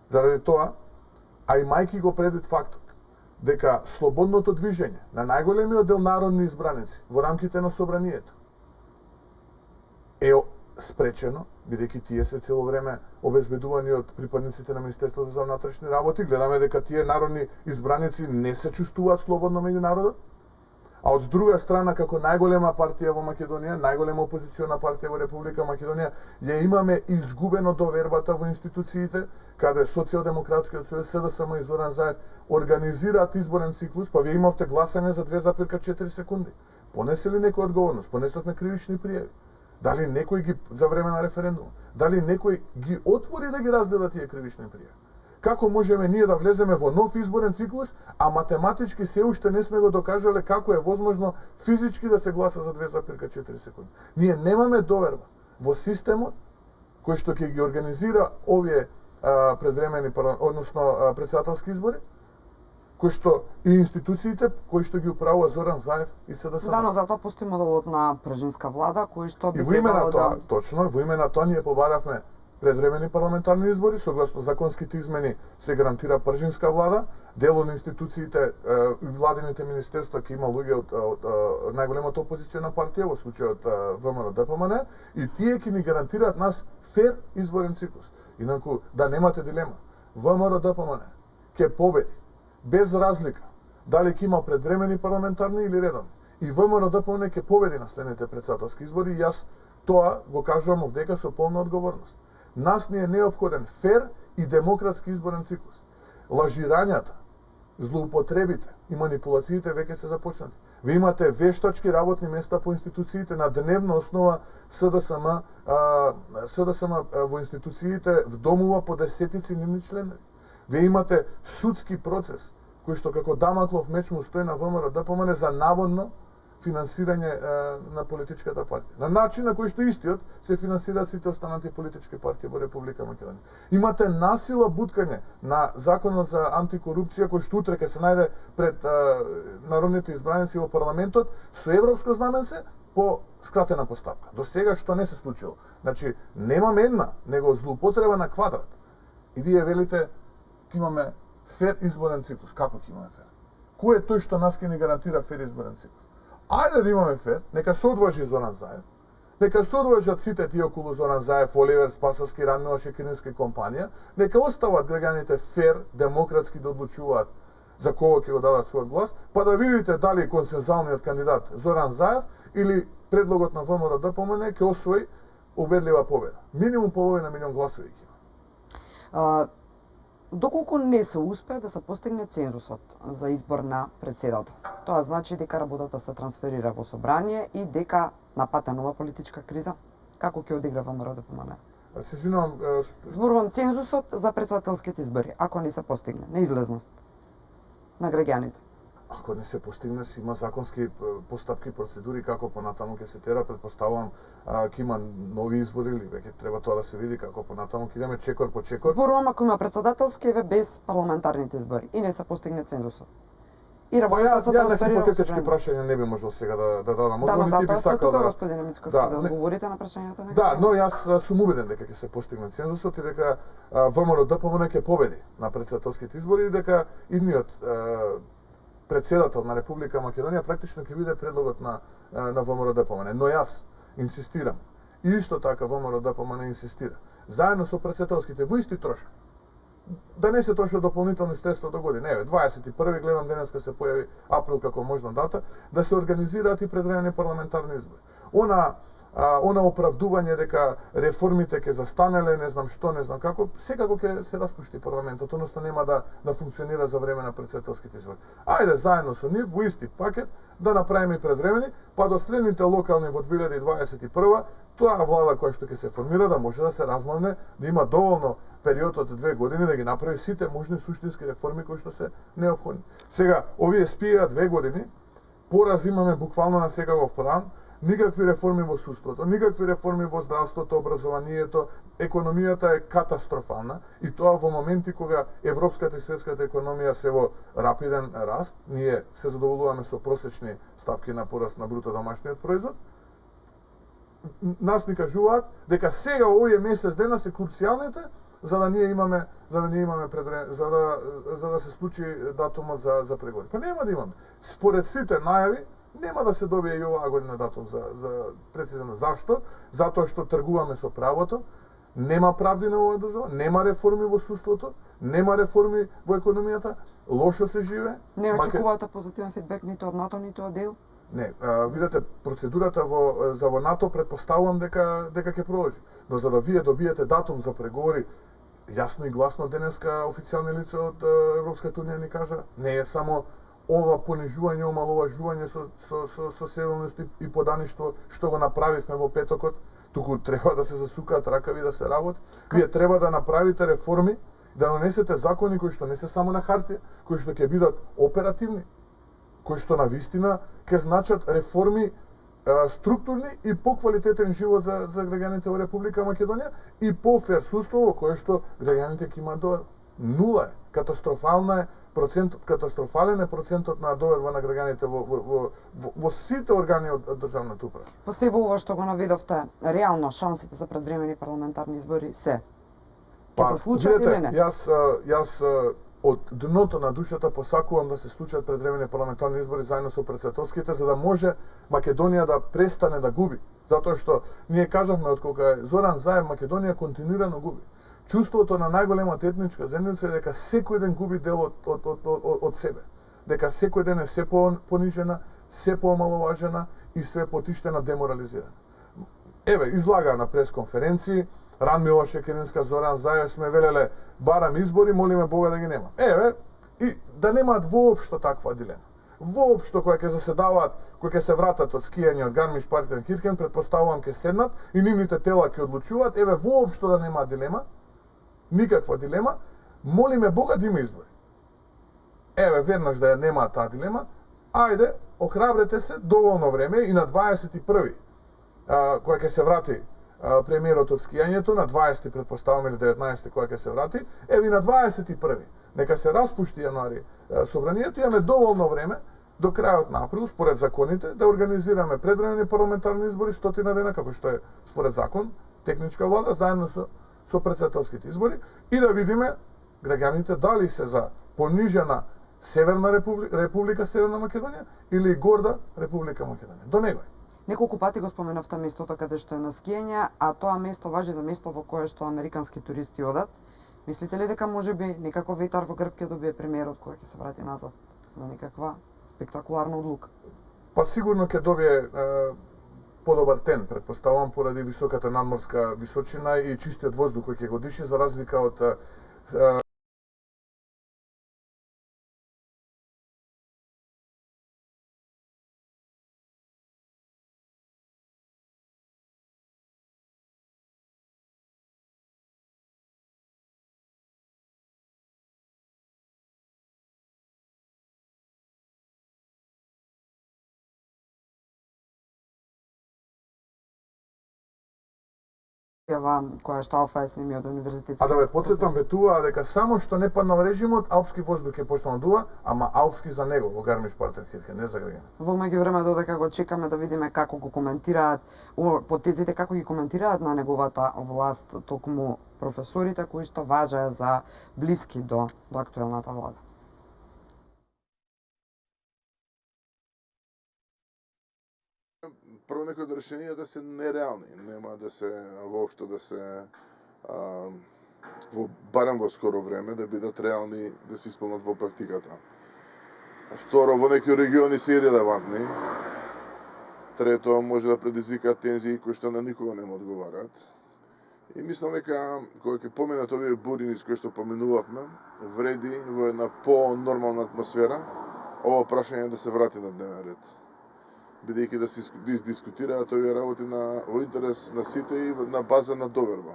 B: Заради тоа, а и мајки го предвид фактот, дека слободното движење на најголемиот дел народни избраници во рамките на собранието е спречено, бидејќи тие се цело време обезбедувани од припадниците на Министерството за внатрешни работи. Гледаме дека тие народни избраници не се чувствуваат слободно меѓу народот. А од друга страна, како најголема партија во Македонија, најголема опозициона партија во Република Македонија, ја имаме изгубено довербата во институциите, каде Социјалдемократскиот сојуз, СДСМ и Зоран Заев организираат изборен циклус, па вие имавте гласање за 2,4 секунди. Понесе ли некој одговорност? Понесовме кривични пријави. Дали некој ги за време на референдум? Дали некој ги отвори да ги разгледа тие кривични пријави? Како можеме ние да влеземе во нов изборен циклус, а математички се уште не сме го докажале како е возможно физички да се гласа за 2,4 секунди? Ние немаме доверба во системот кој што ќе ги организира овие предвремени, односно председателски избори, кој што и институциите кои што ги управува Зоран Заев и СДСМ.
A: Да, но затоа постои моделот на пржинска влада кој што би
B: и во име на тоа,
A: да...
B: точно, во име на тоа ние побаравме предвремени парламентарни избори, согласно законските измени се гарантира пржинска влада, дел од институциите и владините министерства ќе има луѓе од најголемата опозициона партија, во случајот ВМРО-ДПМН, и тие ќе ни гарантираат нас фер изборен циклус. Инаку, да немате дилема, ВМРО-ДПМН ќе победи, без разлика, дали ќе има предвремени парламентарни или редовни. И ВМРО-ДПМН ќе победи на следните председателски избори, и јас тоа го кажувам овдека со полна одговорност. Нас ни е неопходен фер и демократски изборен циклус. Лажирањата, злоупотребите и манипулациите веќе се започнати. Ви имате вештачки работни места по институциите на дневна основа. СДСМ во институциите вдомува по десетици нивни членови. Ви имате судски процес кој што како Дамаклов меч му стои на ВМРО-ДПМН за наводно финансирање на политичката партија. На начин на кој што истиот се финансираат сите останати политички партии во Република Македонија. Имате насила буткање на законот за антикорупција кој што утре ќе се најде пред народните избраници во парламентот со европско знаменце по скратена постапка. До сега што не се случило. Значи, немаме една, него злоупотреба на квадрат. И вие велите ќе имаме фер изборен циклус. Како ќе имаме фер? Кој е тој што нас ќе ни гарантира фер изборен циклус? Ајде да имаме фер, нека се одважи Зоран Заев, нека се одважат сите тие околу Зоран Заев, Оливер Спасовски, Радмила Шекеринска компанија, нека остават граѓаните фер, демократски да одлучуваат за кого ќе го дадат својот глас, па да видите дали консензуалниот кандидат Зоран Заев или предлогот на ВМРО-ДПМН ќе освои убедлива победа. Минимум половина милион гласови ќе има.
A: Доколку не се успее да се постигне цензусот за избор на председател, тоа значи дека работата се трансферира во собрание и дека напата нова политичка криза. Како ќе одигра ВМРО-ДПМН?
B: Се извинувам.
A: Зборувам цензусот за председателските избори, ако не се постигне неизлезност на граѓаните.
B: Ако не се постигне, си има законски постапки, процедури како понатаму ќе се тера, предпоставувам ќе има нови избори или веќе треба тоа да се види како понатаму ќе идеме чекор по чекор.
A: Зборувам ако има председателски без парламентарните избори и не се постигне цензусот. и
B: Па
A: работата се
B: ја на
A: трансферира во
B: хипотетички
A: Сопрема.
B: прашања не би можел сега да дадам
A: Да, но
B: одговор, нити би
A: затоа сте
B: сакал
A: тука,
B: да...
A: господине Мицкоски, да
B: не-
A: одговорите на прашањата на
B: Да,
A: граѓаните.
B: но јас сум убеден дека ќе се постигне цензусот и дека ВМРО ДПМН ќе победи на претседателските избори и дека идниот председател на Република Македонија практично ќе биде предлогот на ВМРО ДПМН. Но јас инсистирам, и исто така ВМРО ДПМН инсистира, заедно со председателските во исти трошок, да не се трошат дополнителни средства до година. Еве, 21-ви гледам денеска се појави април како можна дата, да се организираат и предвремени парламентарни избори. Она оправдување дека реформите ќе застанеле, не знам што, не знам како, секако ќе се распушти парламентот, односно нема да функционира за време на претседателските избори. Ајде заедно со нив во исти пакет да направиме и предвремени, па до следните локални во 2021 тоа влада која што ќе се формира да може да се размавне, да има доволно период од 2 години да ги направи сите можни суштински реформи кои што се неопходни. Сега, овие спиеа 2 години, пораз имаме буквално на секаков план, никакви реформи во судството, никакви реформи во здравството, образованието, економијата е катастрофална и тоа во моменти кога европската и светската економија се во рапиден раст, ние се задоволуваме со просечни ставки на пораст на бруто домашниот производ, нас ни кажуваат дека сега овие месец дена се круцијалните за да имаме за да се случи датумот за преговори. Па нема да имаме. Според сите најави нема да се добие и оваа година датум за прецизно. Зашто? Затоа што тргуваме со правото, нема правди на оваа држава, нема реформи во судството, нема реформи во економијата, лошо се живее.
A: Не очекувате позитивен фидбек ниту од НАТО, ниту од ЕУ?
B: Не, видете, процедурата во НАТО предпоставувам дека ќе продолжи. Но за да вие добиете датум за преговори, јасно и гласно денеска официјални лица од Европската унија ни кажа, не е само ова понижување, омаловажување со севилност и подаништво што го направивме во петокот, туку треба да се засукаат ракави да се работи. Вие треба да направите реформи, да донесете закони кои што не се само на хартија, кои што ќе бидат оперативни, кои што на вистина ќе значат реформи структурни и поквалитетен живот за граѓаните во Република Македонија и по-фер судство во кое што граѓаните ќе имаат доверба. Нула е. Катастрофален е процентот на доверба на граѓаните во сите органи од државната управа.
A: По се ова што го наведовте, реално шансите за предвремени парламентарни избори се ќе се случат или не?
B: Јас од дното на душата посакувам да се случат предвремени парламентарни избори заедно со претседателските, за да може Македонија да престане да губи. Затоа што ние кажавме од кога е Зоран Заев, Македонија континуирано губи. Чувството на најголемата етничка земјица е дека секој ден губи дел од себе. Дека секој ден е се понижена, се поомаловажена и се потиштена, деморализирана. Еве, излага на пресконференции, Ран Милоше Керинска, Зоран Заев сме велеле барам избори, молиме Бога да ги нема. Еве, и да немаат воопшто таква дилема. Воопшто која ќе заседаваат, кои ќе се вратат од скијање од Гармиш Партенкирхен, предпоставувам ќе седнат и нивните тела ќе одлучуваат, еве воопшто да немаат дилема, никаква дилема, молиме Бога да има избори. Еве, веднаш да ја немаат таа дилема, ајде, охрабрете се доволно време и на 21-ви, која ќе се врати премиерот од скијањето, на 20 предпоставам или 19 која ќе се врати, еви на 21 нека се распушти јануари собранието, имаме доволно време до крајот на април според законите да организираме предвремени парламентарни избори 100 дена како што е според закон, техничка влада заедно со претседателските избори и да видиме граѓаните дали се за понижена Северна Република Северна Македонија или горда Република Македонија. До него е.
A: Неколку пати го споменавте местото каде што е на скијање, а тоа место важи за место во кое што американски туристи одат. Мислите ли дека можеби некако ветар во грб ќе добие премиерот кога ќе се врати назад за некаква спектакуларна одлука?
B: Па сигурно ќе добие подобар тен, предпоставувам, поради високата надморска височина и чистиот воздух кој ќе го диши, за разлика од
A: која што Алфа е сними од универзитетски.
B: А да ве подсетам, ветуваа дека само што не паднал режимот, алпски воздух ќе почнал да дува, ама алпски за него во Гармиш-Партенкирхен, не за граѓаните.
A: Во меѓувреме додека го чекаме да видиме како го коментираат потезите, како ги коментираат на неговата власт токму професорите кои што важеа за блиски до актуелната влада.
I: Прво некои од решенијата се нереални, нема да се воопшто да се барем во скоро време да бидат реални да се исполнат во практиката. Второ, во некои региони се ирелевантни. Трето, може да предизвикаат тензии кои што на никого не му одговараат. И мислам дека кога ќе поминат овие бурини кои што поминувавме, вреди во една по-нормална атмосфера ова прашање да се врати на дневен ред. Бидејќи да се дискутираат овие работи во интерес на сите и на база на доверба.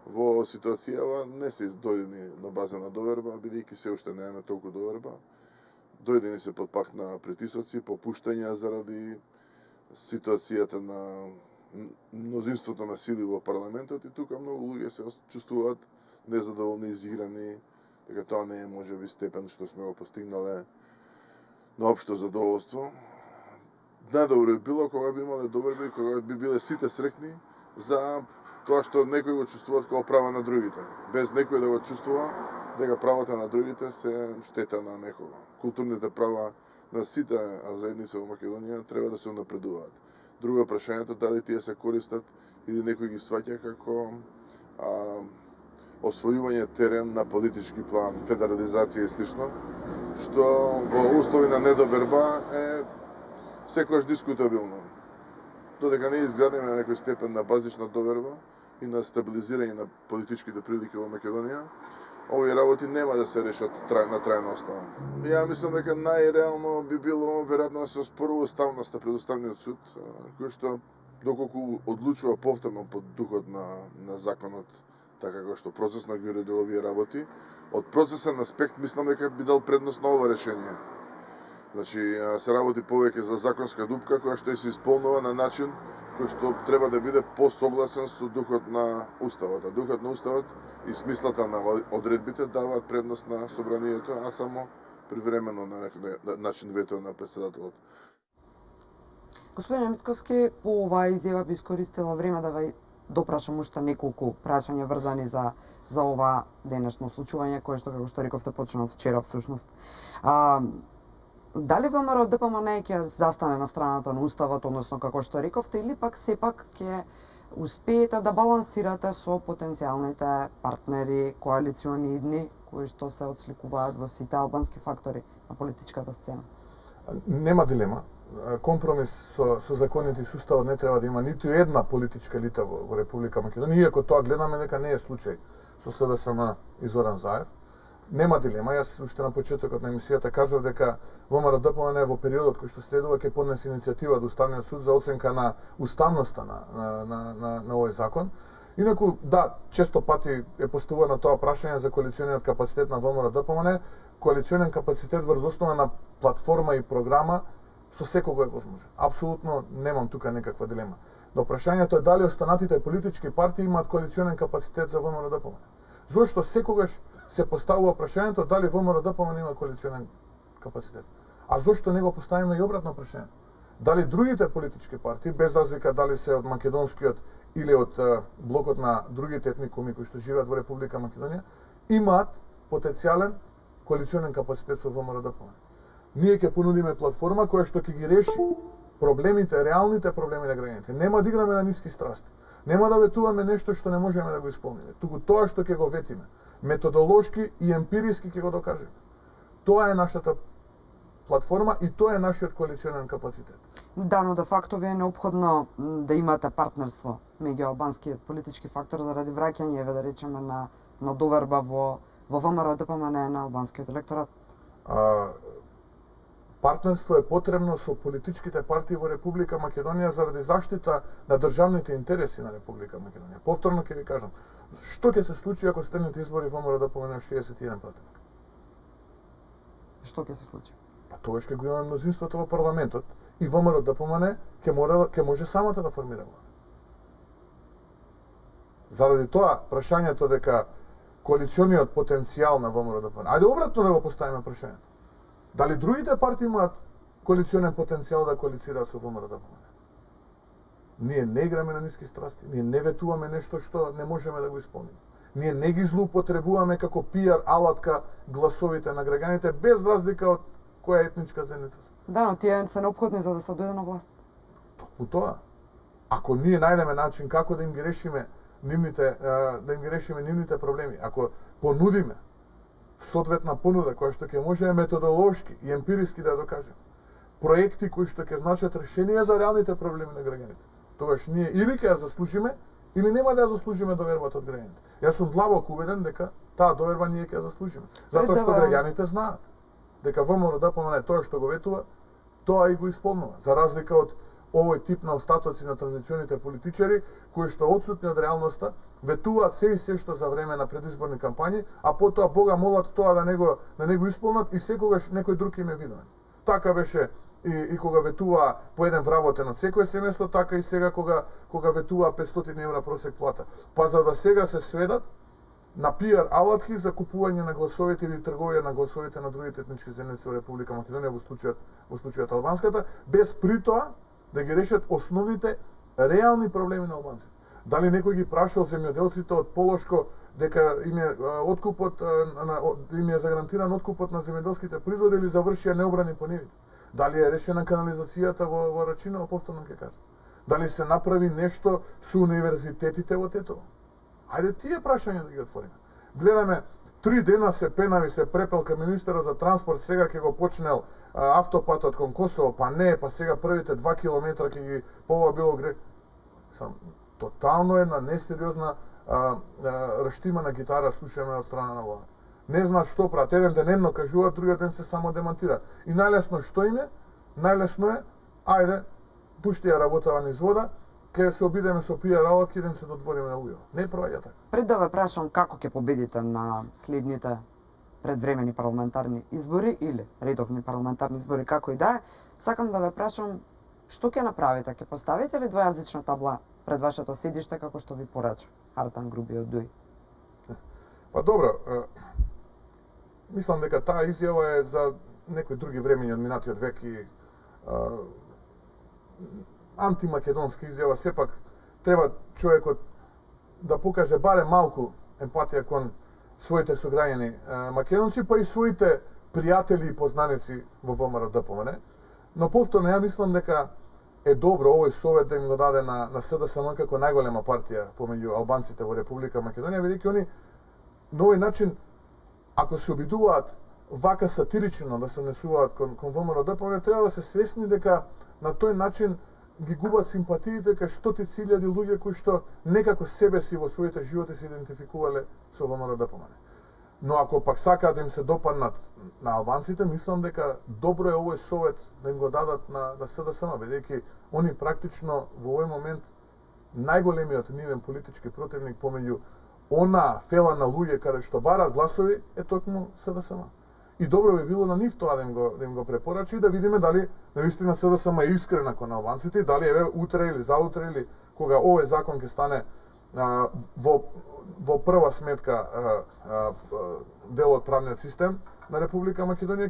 I: Во ситуацијава не се дојдени на база на доверба, бидејќи се уште немаме толку доверба. Дојдени се под пак на притисоци, попуштања заради ситуацијата на мнозинството на сили во парламентот и тука многу луѓе се чувствуваат незадоволни, изиграни, дека тоа не е можеби степен што сме го постигнале на општо задоволство. Најдобро би било кога би имале доверба и кога би биле сите среќни за тоа што некои го чувствуваат како права на другите, без некој да го чувствува дека правата на другите се штета на некога. Културните права на сите заедници во Македонија треба да се унапредуваат. Друго е прашањето дали тие се користат или некој ги сваќа како освојување терен на политички план, федерализација и слично, што во услови на недоверба е секогаш дискутабилно. Додека не изградиме на некој степен на базична доверба и на стабилизирање на политичките прилики во Македонија, овие работи нема да се решат на трајна основа. Ја мислам дека најреално би било веројатно да се оспорува уставноста пред Уставниот суд, кој што доколку одлучува повторно под духот на законот, така како што процесно ги уредил овие работи, од процесен аспект мислам дека би дал предност на ова решение. Значи, се работи повеќе за законска дупка која што се исполнува на начин кој што треба да биде посогласен со духот на Уставот. А духот на Уставот и смислата на одредбите даваат предност на собранието, а само привремено на некој начин вето на претседателот.
A: Господине Мицковски, по оваа изјава би искористила време да ве допрашам уште неколку прашања врзани за ова денешно случување кое што како што рековте почнува вчера всушност. Дали ВМРО ДПМН ќе застане на страната на Уставот, односно како што рековте, или пак сепак ќе успеете да балансирате со потенцијалните партнери, коалициони идни, кои што се отсликуваат во сите албански фактори на политичката сцена?
B: Нема дилема. Компромис со законите и со Уставот не треба да има ниту една политичка елита во Република Македонија, иако тоа гледаме дека не е случај со СДСМ и Зоран Заев. Нема дилема. Јас уште на почетокот на емисијата кажав дека ВМРО ДПМН во периодот кој што следува ќе поднесе иницијатива до Уставниот суд за оценка на уставноста на овој закон. Инаку, да, често пати е поставувано тоа прашање за коалициониот капацитет на ВМРО ДПМН, коалиционен капацитет врз основа на платформа и програма со секого е возможен. Апсолутно немам тука некаква дилема. Но прашањето е дали останатите политички партии имаат коалиционен капацитет за ВМРО ДПМН. Зошто секогаш се поставува прашањето дали ВМРО ДПМН има коалиционен капацитет. А зошто не го поставиме и обратно прашање? Дали другите политички партии, без разлика дали се од македонскиот или од блокот на другите етникуми кои што живеат во Република Македонија, имаат потенцијален коалиционен капацитет со ВМРО ДПМН. Ние ќе понудиме платформа која што ќе ги реши проблемите, реалните проблеми на граѓаните. Нема да играме на ниски страсти. Нема да ветуваме нешто што не можеме да го исполниме. Туку тоа што ќе го ветиме, методолошки и емпириски ќе го докажеме. Тоа е нашата платформа и тоа е нашиот коалиционен капацитет.
A: Да, но де факто ви е неопходно да имате партнерство меѓу албанскиот политички фактор заради враќање, да речеме, на доверба во ВМРО ДПМН на албанскиот електорат.
B: Партнерство е потребно со политичките партии во Република Македонија заради заштита на државните интереси на Република Македонија. Повторно ќе ви кажам, што ќе се случи ако следните избори ВМРО ДПМН 61 пратеник?
A: Што ќе се случи?
B: Па тогаш ќе го имаме мнозинството во парламентот и ВМРО ДПМН ќе може самата да формира влада. Заради тоа, прашањето дека коалициониот потенцијал на ВМРО-ДПМНЕ, ајде обратно да го поставиме прашањето. Дали другите партии имаат коалиционен потенцијал да коалицираат со ВМРО-ДПМНЕ? Ние не играме на ниски страсти, ние не ветуваме нешто што не можеме да го исполниме. Ние не ги злоупотребуваме како пиар алатка гласовите на граѓаните без разлика од која етничка заедница се.
A: Да, но тие се неопходни за да се дојде на власт.
B: Токму тоа. Ако ние најдеме начин како да им ги решиме нивните проблеми, ако понудиме соодветна понуда која што ќе може методолошки и емпириски да докажеме, проекти кои што ќе значат решенија за реалните проблеми на граѓаните, тогаш ние или ќе ја заслужиме, или нема да ја заслужиме довербата од граѓаните. Јас сум длабоко убеден дека таа доверба ние ќе ја заслужиме. Затоа што граѓаните знаат дека ВМРО-ДПМНЕ тоа што го ветува, тоа и го исполнува. За разлика од овој тип на остатоци на транзиционите политичари, кои што отсутни од реалноста, ветуваат се и се што за време на предизборни кампањи, а потоа Бога молат тоа да не го исполнат и секогаш некој друг им е виден. Така беше и кога ветува по еден вработен од секој семејство, така и сега кога ветува 500 евра просек плата. Па за да сега се сведат на пиар алатки за купување на гласовите или трговија на гласовите на другите етнички заедници во Република Македонија, во случајот албанската, без при тоа да ги решат основните реални проблеми на албанците. Дали некој ги прашал земјоделците од Полошко дека им е загарантиран откупот на земјоделските производи или завршија необрани по нивите? Дали е решена канализацијата во Рачиново, повторно ќе кажам? Дали се направи нешто со универзитетите во Тетово? Ајде тие прашања да ги отвориме. Гледаме 3 дена се пенави, се препелка министерот за транспорт, сега ќе го почнел автопатот кон Косово, па не, па сега првите 2 километра ќе ги ова било грех. Тотално една несериозна раштимана гитара слушаме од страна на влада. Не знаат што прават, еден ден едно кажуваат, другиот ден се само демонтираат. И најлесно што им е? Најлесно е, ајде, пушти ја работава низ вода, ќе се обидеме со пиар алатки да им се додвориме на луѓе. Не проаѓа така.
A: Пред да ве прашам како ќе победите на следните предвремени парламентарни избори или редовни парламентарни избори, како и да е, сакам да ве прашам што ќе направите? Ќе поставите ли двојазична табла пред вашето седиште како што ви порача Артан Груби од ДУИ?
B: Па добро, мислам дека таа изјава е за некои други времења од минатиот век и антимакедонска изјава. Сепак треба човекот да покаже барем малку емпатија кон своите сограѓани македонци, па и своите пријатели и познаници во ВМРО-ДПМНЕ. Но повторно ја мислам дека е добро овој совет да им го даде на СДСМ како најголема партија помеѓу албанците во Република Македонија, бидејќи они на овој начин, ако се обидуваат вака сатирично да се однесуваат кон ВМРО-ДПМНЕ, треба да се свесни дека на тој начин ги губат симпатиите кај стотици илјади луѓе кои што некако себе си во своите животи се идентификувале со ВМРО-ДПМНЕ. Но ако пак сакаат да им се допаднат на албанците, мислам дека добро е овој совет да им го дадат на СДСМ, бидејќи они практично во овој момент најголемиот нивен политички противник помеѓу она фела на луѓе каде што барат гласови е токму СДСМ. И добро би било на нив тоа да им го препорачи и да видиме дали наистина СДСМ е искрена кон албанците и дали еве утре или заутре или кога овој закон ќе стане во прва сметка дел од правниот систем на Република Македонија,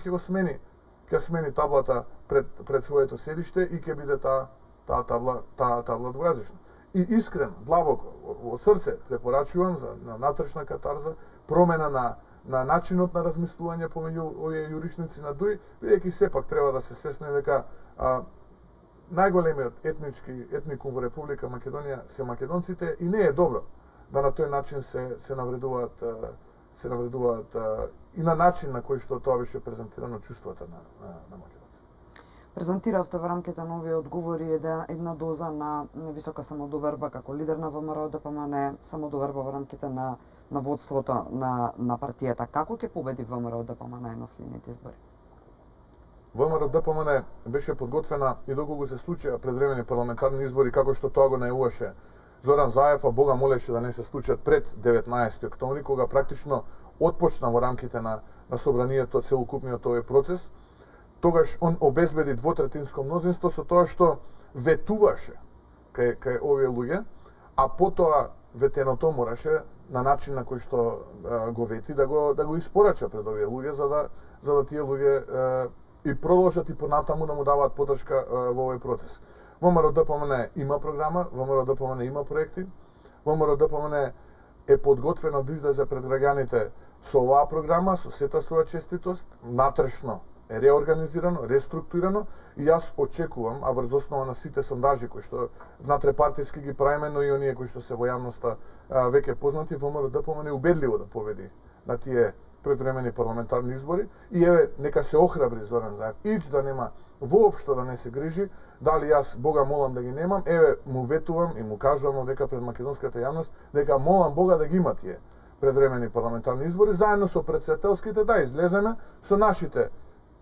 B: ќе смени таблата пред своето седиште и ќе биде таа табла двојазична. И искрено, длабоко, од срце препорачувам на натрешна катарза, промена на начинот на размислување помеѓу овие јуричници на ДУИ, бидејќи сепак треба да се свесни дека најголемиот етникум во Република Македонија се македонците и не е добро да на тој начин се навредуваат и на начин на кој што тоа беше презентирано чувствата на македонците.
A: Презентиравте во рамките на овие одговори една доза на висока самодоверба како лидер на ВМРО-ДПМНЕ, самодоверба во рамките на водството на партијата. Како ќе победи ВМРО-ДПМНЕ на следните избори?
B: ВМРО-ДПМНЕ беше подготвена и доколку се случија предвремени парламентарни избори, како што тоа го најавуваше Зоран Заев, а Бога молеше да не се случат пред 19 октомври, кога практично отпочна во рамките на собранието целокупниот овој процес. Тогаш он обезбеди двотретинско мнозинство со тоа што ветуваше кај овие луѓе, а потоа ветеното мораше на начин на кој што го вети да го испорача пред овие луѓе за да тие луѓе и продолжат и понатаму да му даваат поддршка во овој процес. ВМРО ДПМН има програма, ВМРО ДПМН има проекти, ВМРО ДПМН е подготвено да излезе пред граѓаните со оваа програма, со сета своја честитост, натрешно е реорганизирано, реструктурирано и јас очекувам, а врз основа на сите сондажи кои што внатрепартиски ги правиме, но и оние кои што се во јавноста веќе познати, ВМРО ДПМН е убедливо да победи на тие предвремени парламентарни избори и еве нека се охрабри Зоран Заев, ич да нема воопшто да не се грижи, дали јас Бога молам да ги немам, еве му ветувам и му кажувам дека пред македонската јавност дека молам Бога да ги има тие предвремени парламентарни избори, заедно со претседателските да излеземе со нашите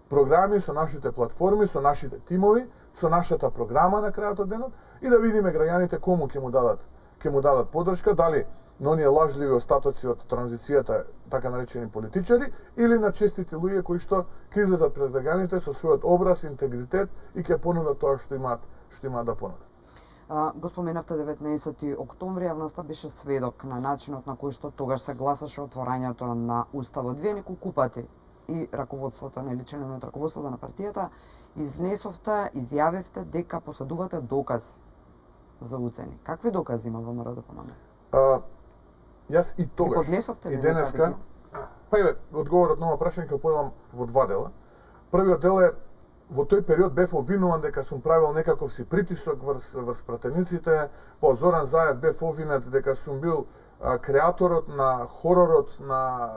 B: програми, со нашите платформи, со нашите тимови, со нашата програма на крајот од денот и да видиме граѓаните кому ќе му дадат поддршка, дали на оние лажливи остатоци од транзицијата, така наречени политичари, или на честити луѓе кои што ќе излезат пред граѓаните со својот образ, интегритет и ќе понудат тоа што имаат да понудат.
A: Го споменавте 19 октомври, јавноста беше сведок на начинот на кој што тогаш се гласаше отворањето на Уставот. Вие неколку пати и раководството, нели членови од раководството на партијата, изнесовте, изјавивте дека поседувате докази за уцени. Какви докази има ВМРО ДПМН?
B: Јас и тогаш, и денеска, па еве, одговорот на ова прашање ќе поделам во два дела. Првиот дел е, во тој период бев обвинуван дека сум правил некаков си притисок врз пратениците, по Зоран Заев бев обвинет дека сум бил креаторот на хоророт на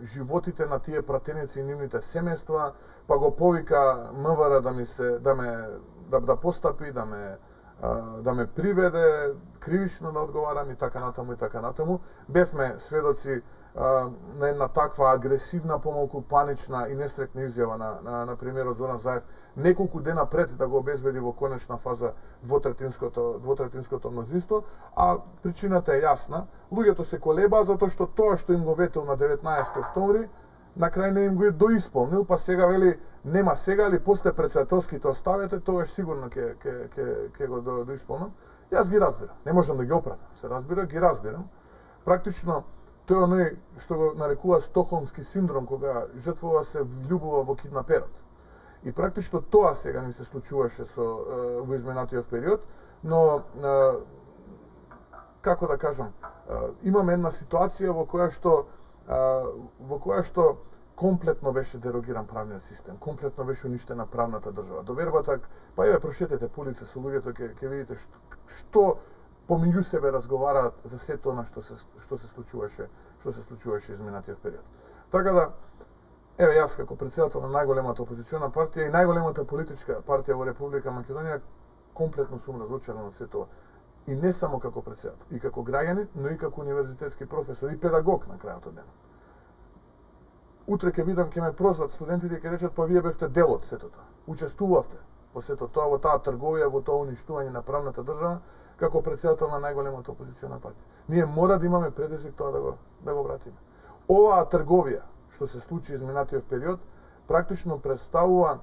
B: животите на тие пратеници и нивните семејства, па го повика МВР да постапи, да ме приведе кривично да одговарам и така натаму. Бевме сведоци на една таква агресивна, помалку панична и нестрекна изјава на премиерот Зоран Заев неколку дена пред да го обезбеди во конечна фаза двотретинското мнозинство, а причината е јасна. Луѓето се колебаа затоа што тоа што им го ветил на 19 октомври, на крај не им го е доисполнил, па сега вели нема сега, али после претседателските оставете, тогаш сигурно ќе го доисполнам. Јас ги разбирам, не можам да ги оправдам, се разбира, ги разбирам. Практично тој е оној што го нарекува стокхолмски синдром, кога жртвова се влюбува во киднаперот. И практично тоа сега ни се случуваше во изминатиот период, но како да кажам, имаме една ситуација во која што комплетно беше дерогиран правниот систем, комплетно беше уништена правната држава. Довербата, па еве прошетете по улица со луѓето, ќе видите што помеѓу себе разговараат за сето она што се случуваше изминатиот период. Така да, еве јас како претседател на најголемата опозициона партија и најголемата политичка партија во Република Македонија комплетно сум разочаран од сето. И не само како претседател, и како граѓанин, но и како универзитетски професор и педагог на крајот од денот. Утре ќе видам, ќе ме прозват студентите и ќе речат, па вие бевте дел од сето тоа. Учествувавте во сето тоа, во таа трговија, во тоа уништување на правната држава, како претседател на најголемата опозициона партија. Ние мора да имаме предизвик тоа да го вратиме. Оваа трговија што се случи изминатиот период, практично представува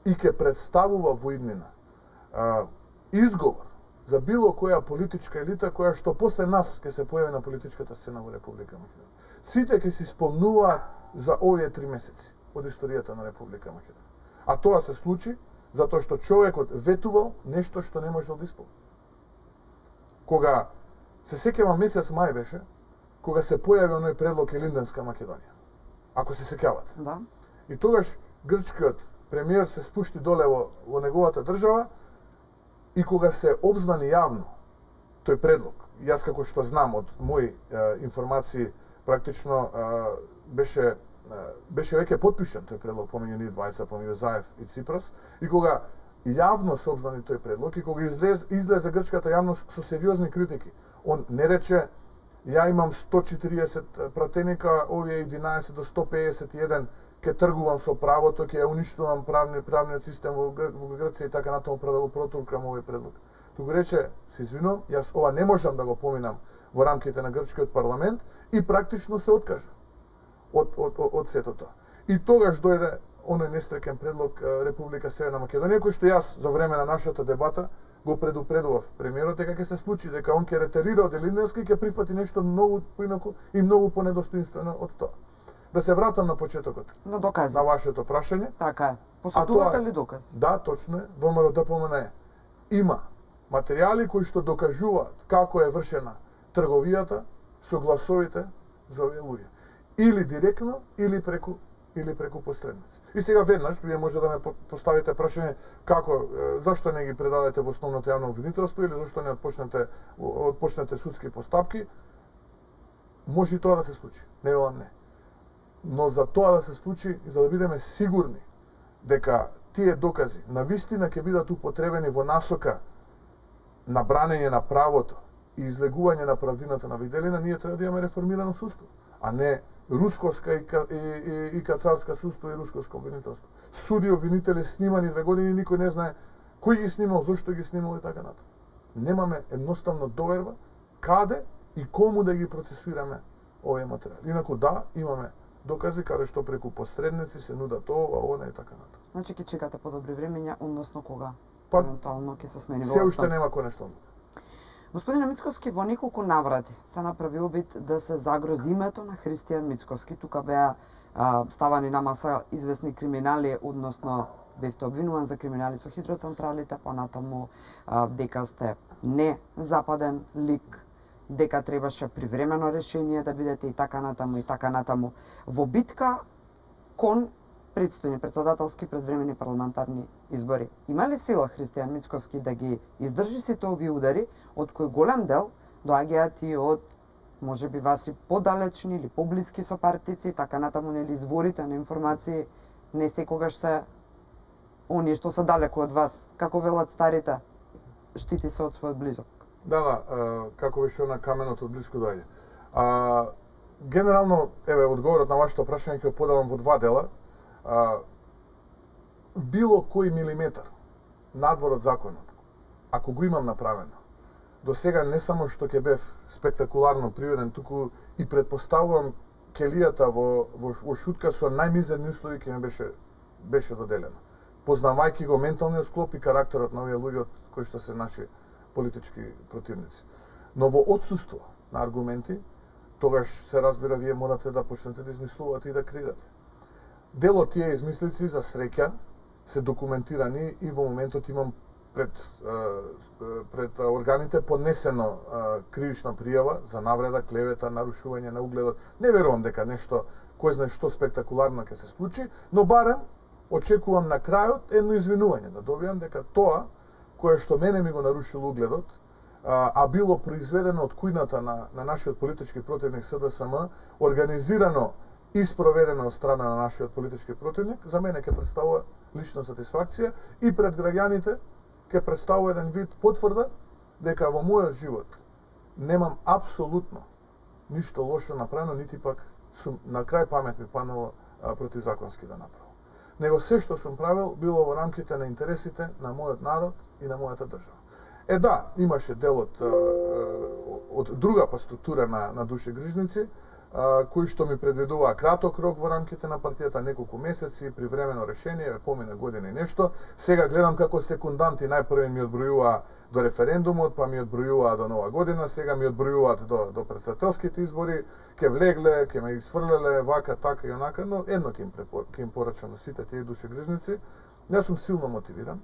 B: и ќе представува во иднина изговор за било која политичка елита која што после нас ќе се појави на политичката сцена во Република Македонија. Сите ќе се спомнуваат за овие 3 месеци од историјата на Република Македонија. А тоа се случи затоа што човекот ветувал нешто што не можел да исполни. Кога се сеќавам месец мај беше, кога се појави оној предлог Илинденска Македонија. Ако се сеќавате.
A: Да.
B: И тогаш грчкиот премиер се спушти доле во неговата држава и кога се обзнани јавно тој предлог, јас како што знам од мои информации, практично беше веќе потпишан тој предлог помеѓу нив двајца, помеѓу Заев и Ципрас, и кога јавно се обзнани тој предлог и кога излезе грчката јавност со сериозни критики, он не рече ја имам 140 пратеника, овие 11 до 151 ќе тргувам со правото, ќе уништувам правниот систем во Грција и така натаму да го протуркам овој предлог. Туку рече, се извинувам, јас ова не можам да го поминам во рамките на грчкиот парламент и практично се откажа од сето тоа. И тогаш дојде оној нестрекен предлог Република Северна Македонија, кој што јас за време на нашата дебата го предупредував премиерот дека ќе се случи, дека он ќе ретерира од Елинденска и ќе прифати нешто многу поинаку и многу понедостоинствено од тоа. Да се вратам на почетокот.
A: На докази.
B: На вашето прашање.
A: Така е.
B: А
A: Посетувате
B: тоа е-
A: ли докази?
B: Да, точно е. ВМРО ДПМНЕ има материјали кои што докажуваат како е вршена трговијата со гласовите за овие луѓе. Или директно, или преку посредници. И сега веднаш вие може да ме поставите прашање како зашто не ги предадете во основното јавно обвинителство или зашто не отпочнете судски постапки. Може и тоа да се случи. Не велам не. Но за тоа да се случи и за да бидеме сигурни дека тие докази на вистина ќе бидат употребени во насока на бранење на правото и излегување на правдината на Виделина, ние треба да имаме реформирано судство, а не русковска и кацарска судство и русковско обвинителство. Суди обвинители снимани 2 години, никој не знае кој ги снимал, зошто ги снимал и така натаму. Немаме едноставно доверба каде и кому да ги процесираме овие материјали. Инаку да, имаме докази каде што преку посредници се нудат ова, она и така натаму.
A: Значи ќе чекате подобри времења, односно кога
B: Па,
A: евентуално ќе се смени
B: Се
A: власта.
B: уште нема конечна одлука.
A: Господине Мицкоски, во неколку наврати се направи обид да се загрози името на Христијан Мицкоски. Тука беа ставани на маса известни криминали, односно бевте обвинуван за криминали со хидроцентралите, понатаму дека сте не западен лик, дека требаше привремено решение да бидете и така натаму и така натаму. Во битка кон предстојни председателски предвремени парламентарни избори. Има ли сила Христијан Мицкоски да ги издржи сите овие удари, од кои голем дел доаѓаат и од можеби вас и подалечни или поблиски со партици, така натаму нели изворите на информации не секогаш се оние што се далеку од вас, како велат старите, штити се од својот близок.
B: Да, како беше на каменот од близко доаѓа. Генерално, еве, одговорот на вашето прашање ќе поделам во 2 дела. Било кој милиметар надвор од законот, ако го имам направено, до сега не само што ќе бев спектакуларно приведен, туку и предпоставувам келијата во шутка со најмизерни услови ќе ми беше доделена. Познавајќи го менталниот склоп и карактерот на овие луѓе кои што се наши политички противници. Но во отсуство на аргументи, тогаш се разбира вие морате да почнете да измислувате и да креирате. Дел од тие измислици за среќа се документирани и во моментот имам пред органите поднесено кривична пријава за навреда, клевета, нарушување на угледот. Не верувам дека нешто кој знае што спектакуларно ќе се случи, но барем очекувам на крајот едно извинување, да добијам дека тоа кое што мене ми го нарушило угледот, а било произведено од кујната на нашиот политички противник СДСМ, организирано и спроведено од страна на нашиот политички противник, за мене ќе представува лична сатисфакција и пред граѓаните ќе представува еден вид потврда дека во мојот живот немам апсолутно ништо лошо направено, нити пак сум на крај памет ми паднало противзаконски да направам. Него се што сум правил било во рамките на интересите на мојот народ и на мојата држава. Да, имаше дел од друга структура на душегрижници, кои што ми предвидуваа краток рок во рамките на партијата, неколку месеци, привремено решение, помина година и нешто. Сега гледам како секунданти најпрви ми одбројуваа до референдумот, па ми одбројуваа до Нова година, сега ми одбројуваат до претседателските избори, ќе влегле, ќе ме изфрлеле, вака, така и онака, но едно ќе им порачам на сите тие душегрижници. Јас сум силно мотивиран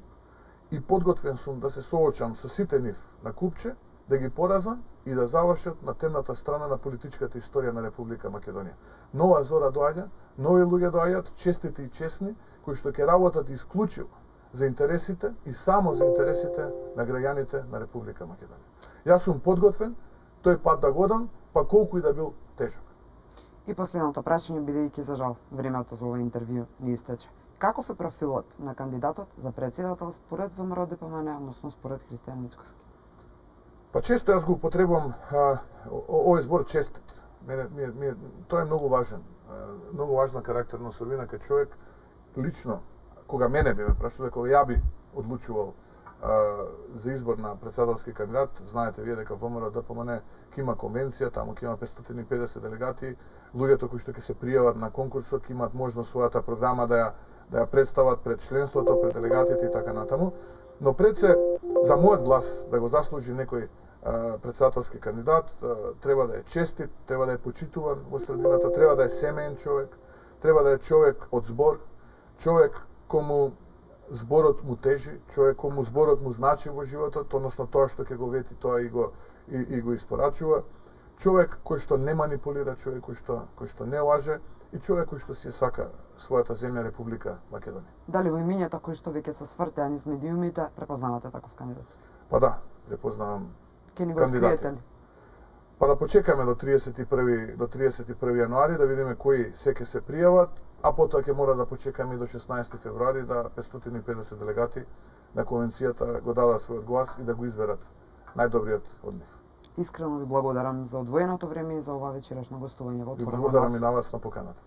B: и подготвен сум да се соочам со сите нив на купче, да ги поразам и да завршат на темната страна на политичката историја на Република Македонија. Нова зора доаѓа, нови луѓе доаѓаат, честити и честни, кои што ќе работат исклучиво за интересите и само за интересите на граѓаните на Република Македонија. Јас сум подготвен, тој пат да годам, па колку и да бил тежок.
A: И последното прашање, бидејќи за жал времето за ова интервју ни истече. Каков е профилот на кандидатот за председател според ВМРО ДПМН, односно според Христијан Мицкоски?
B: Па често јас го употребувам овој збор честит. Тоа е многу важен. Многу важна карактерна особина кај човек. Лично, кога мене би ме прашале, кога ја би одлучувал за избор на председателски кандидат, знаете вие дека ВМРО ДПМН ќе има конвенција, таму ќе има 550 делегати, луѓето кои што ќе се пријават на конкурсот ќе имаат можност својата програма да ја представат пред членството, пред делегатите и така натаму. Но пред се, за мојот глас да го заслужи некој председателски кандидат, треба да е честит, треба да е почитуван во средината, треба да е семеен човек, треба да е човек од збор, човек кому зборот му тежи, човек кому зборот му значи во животот, односно тоа што ќе го вети, тоа и го испорачува. Човек кој што не манипулира, човек кој што не лаже и човек кој што си сака својата земја Република Македонија.
A: Дали во имињата кои што веќе се свртеани низ медиумите, препознавате таков кандидат?
B: Па да, препознавам
A: Ке ни го
B: кандидати.
A: откриете ли?
B: Па да почекаме до 31 јануари да видиме кои се ќе се пријават, а потоа ќе мора да почекаме и до 16 февруари да 550 делегати на конвенцијата го дадат својот глас и да го изберат најдобриот од нив.
A: Искрено ви благодарам за одвоеното време и за ова вечерашно гостување во
B: Ви
A: Отворено.
B: благодарам и на вас на поканата.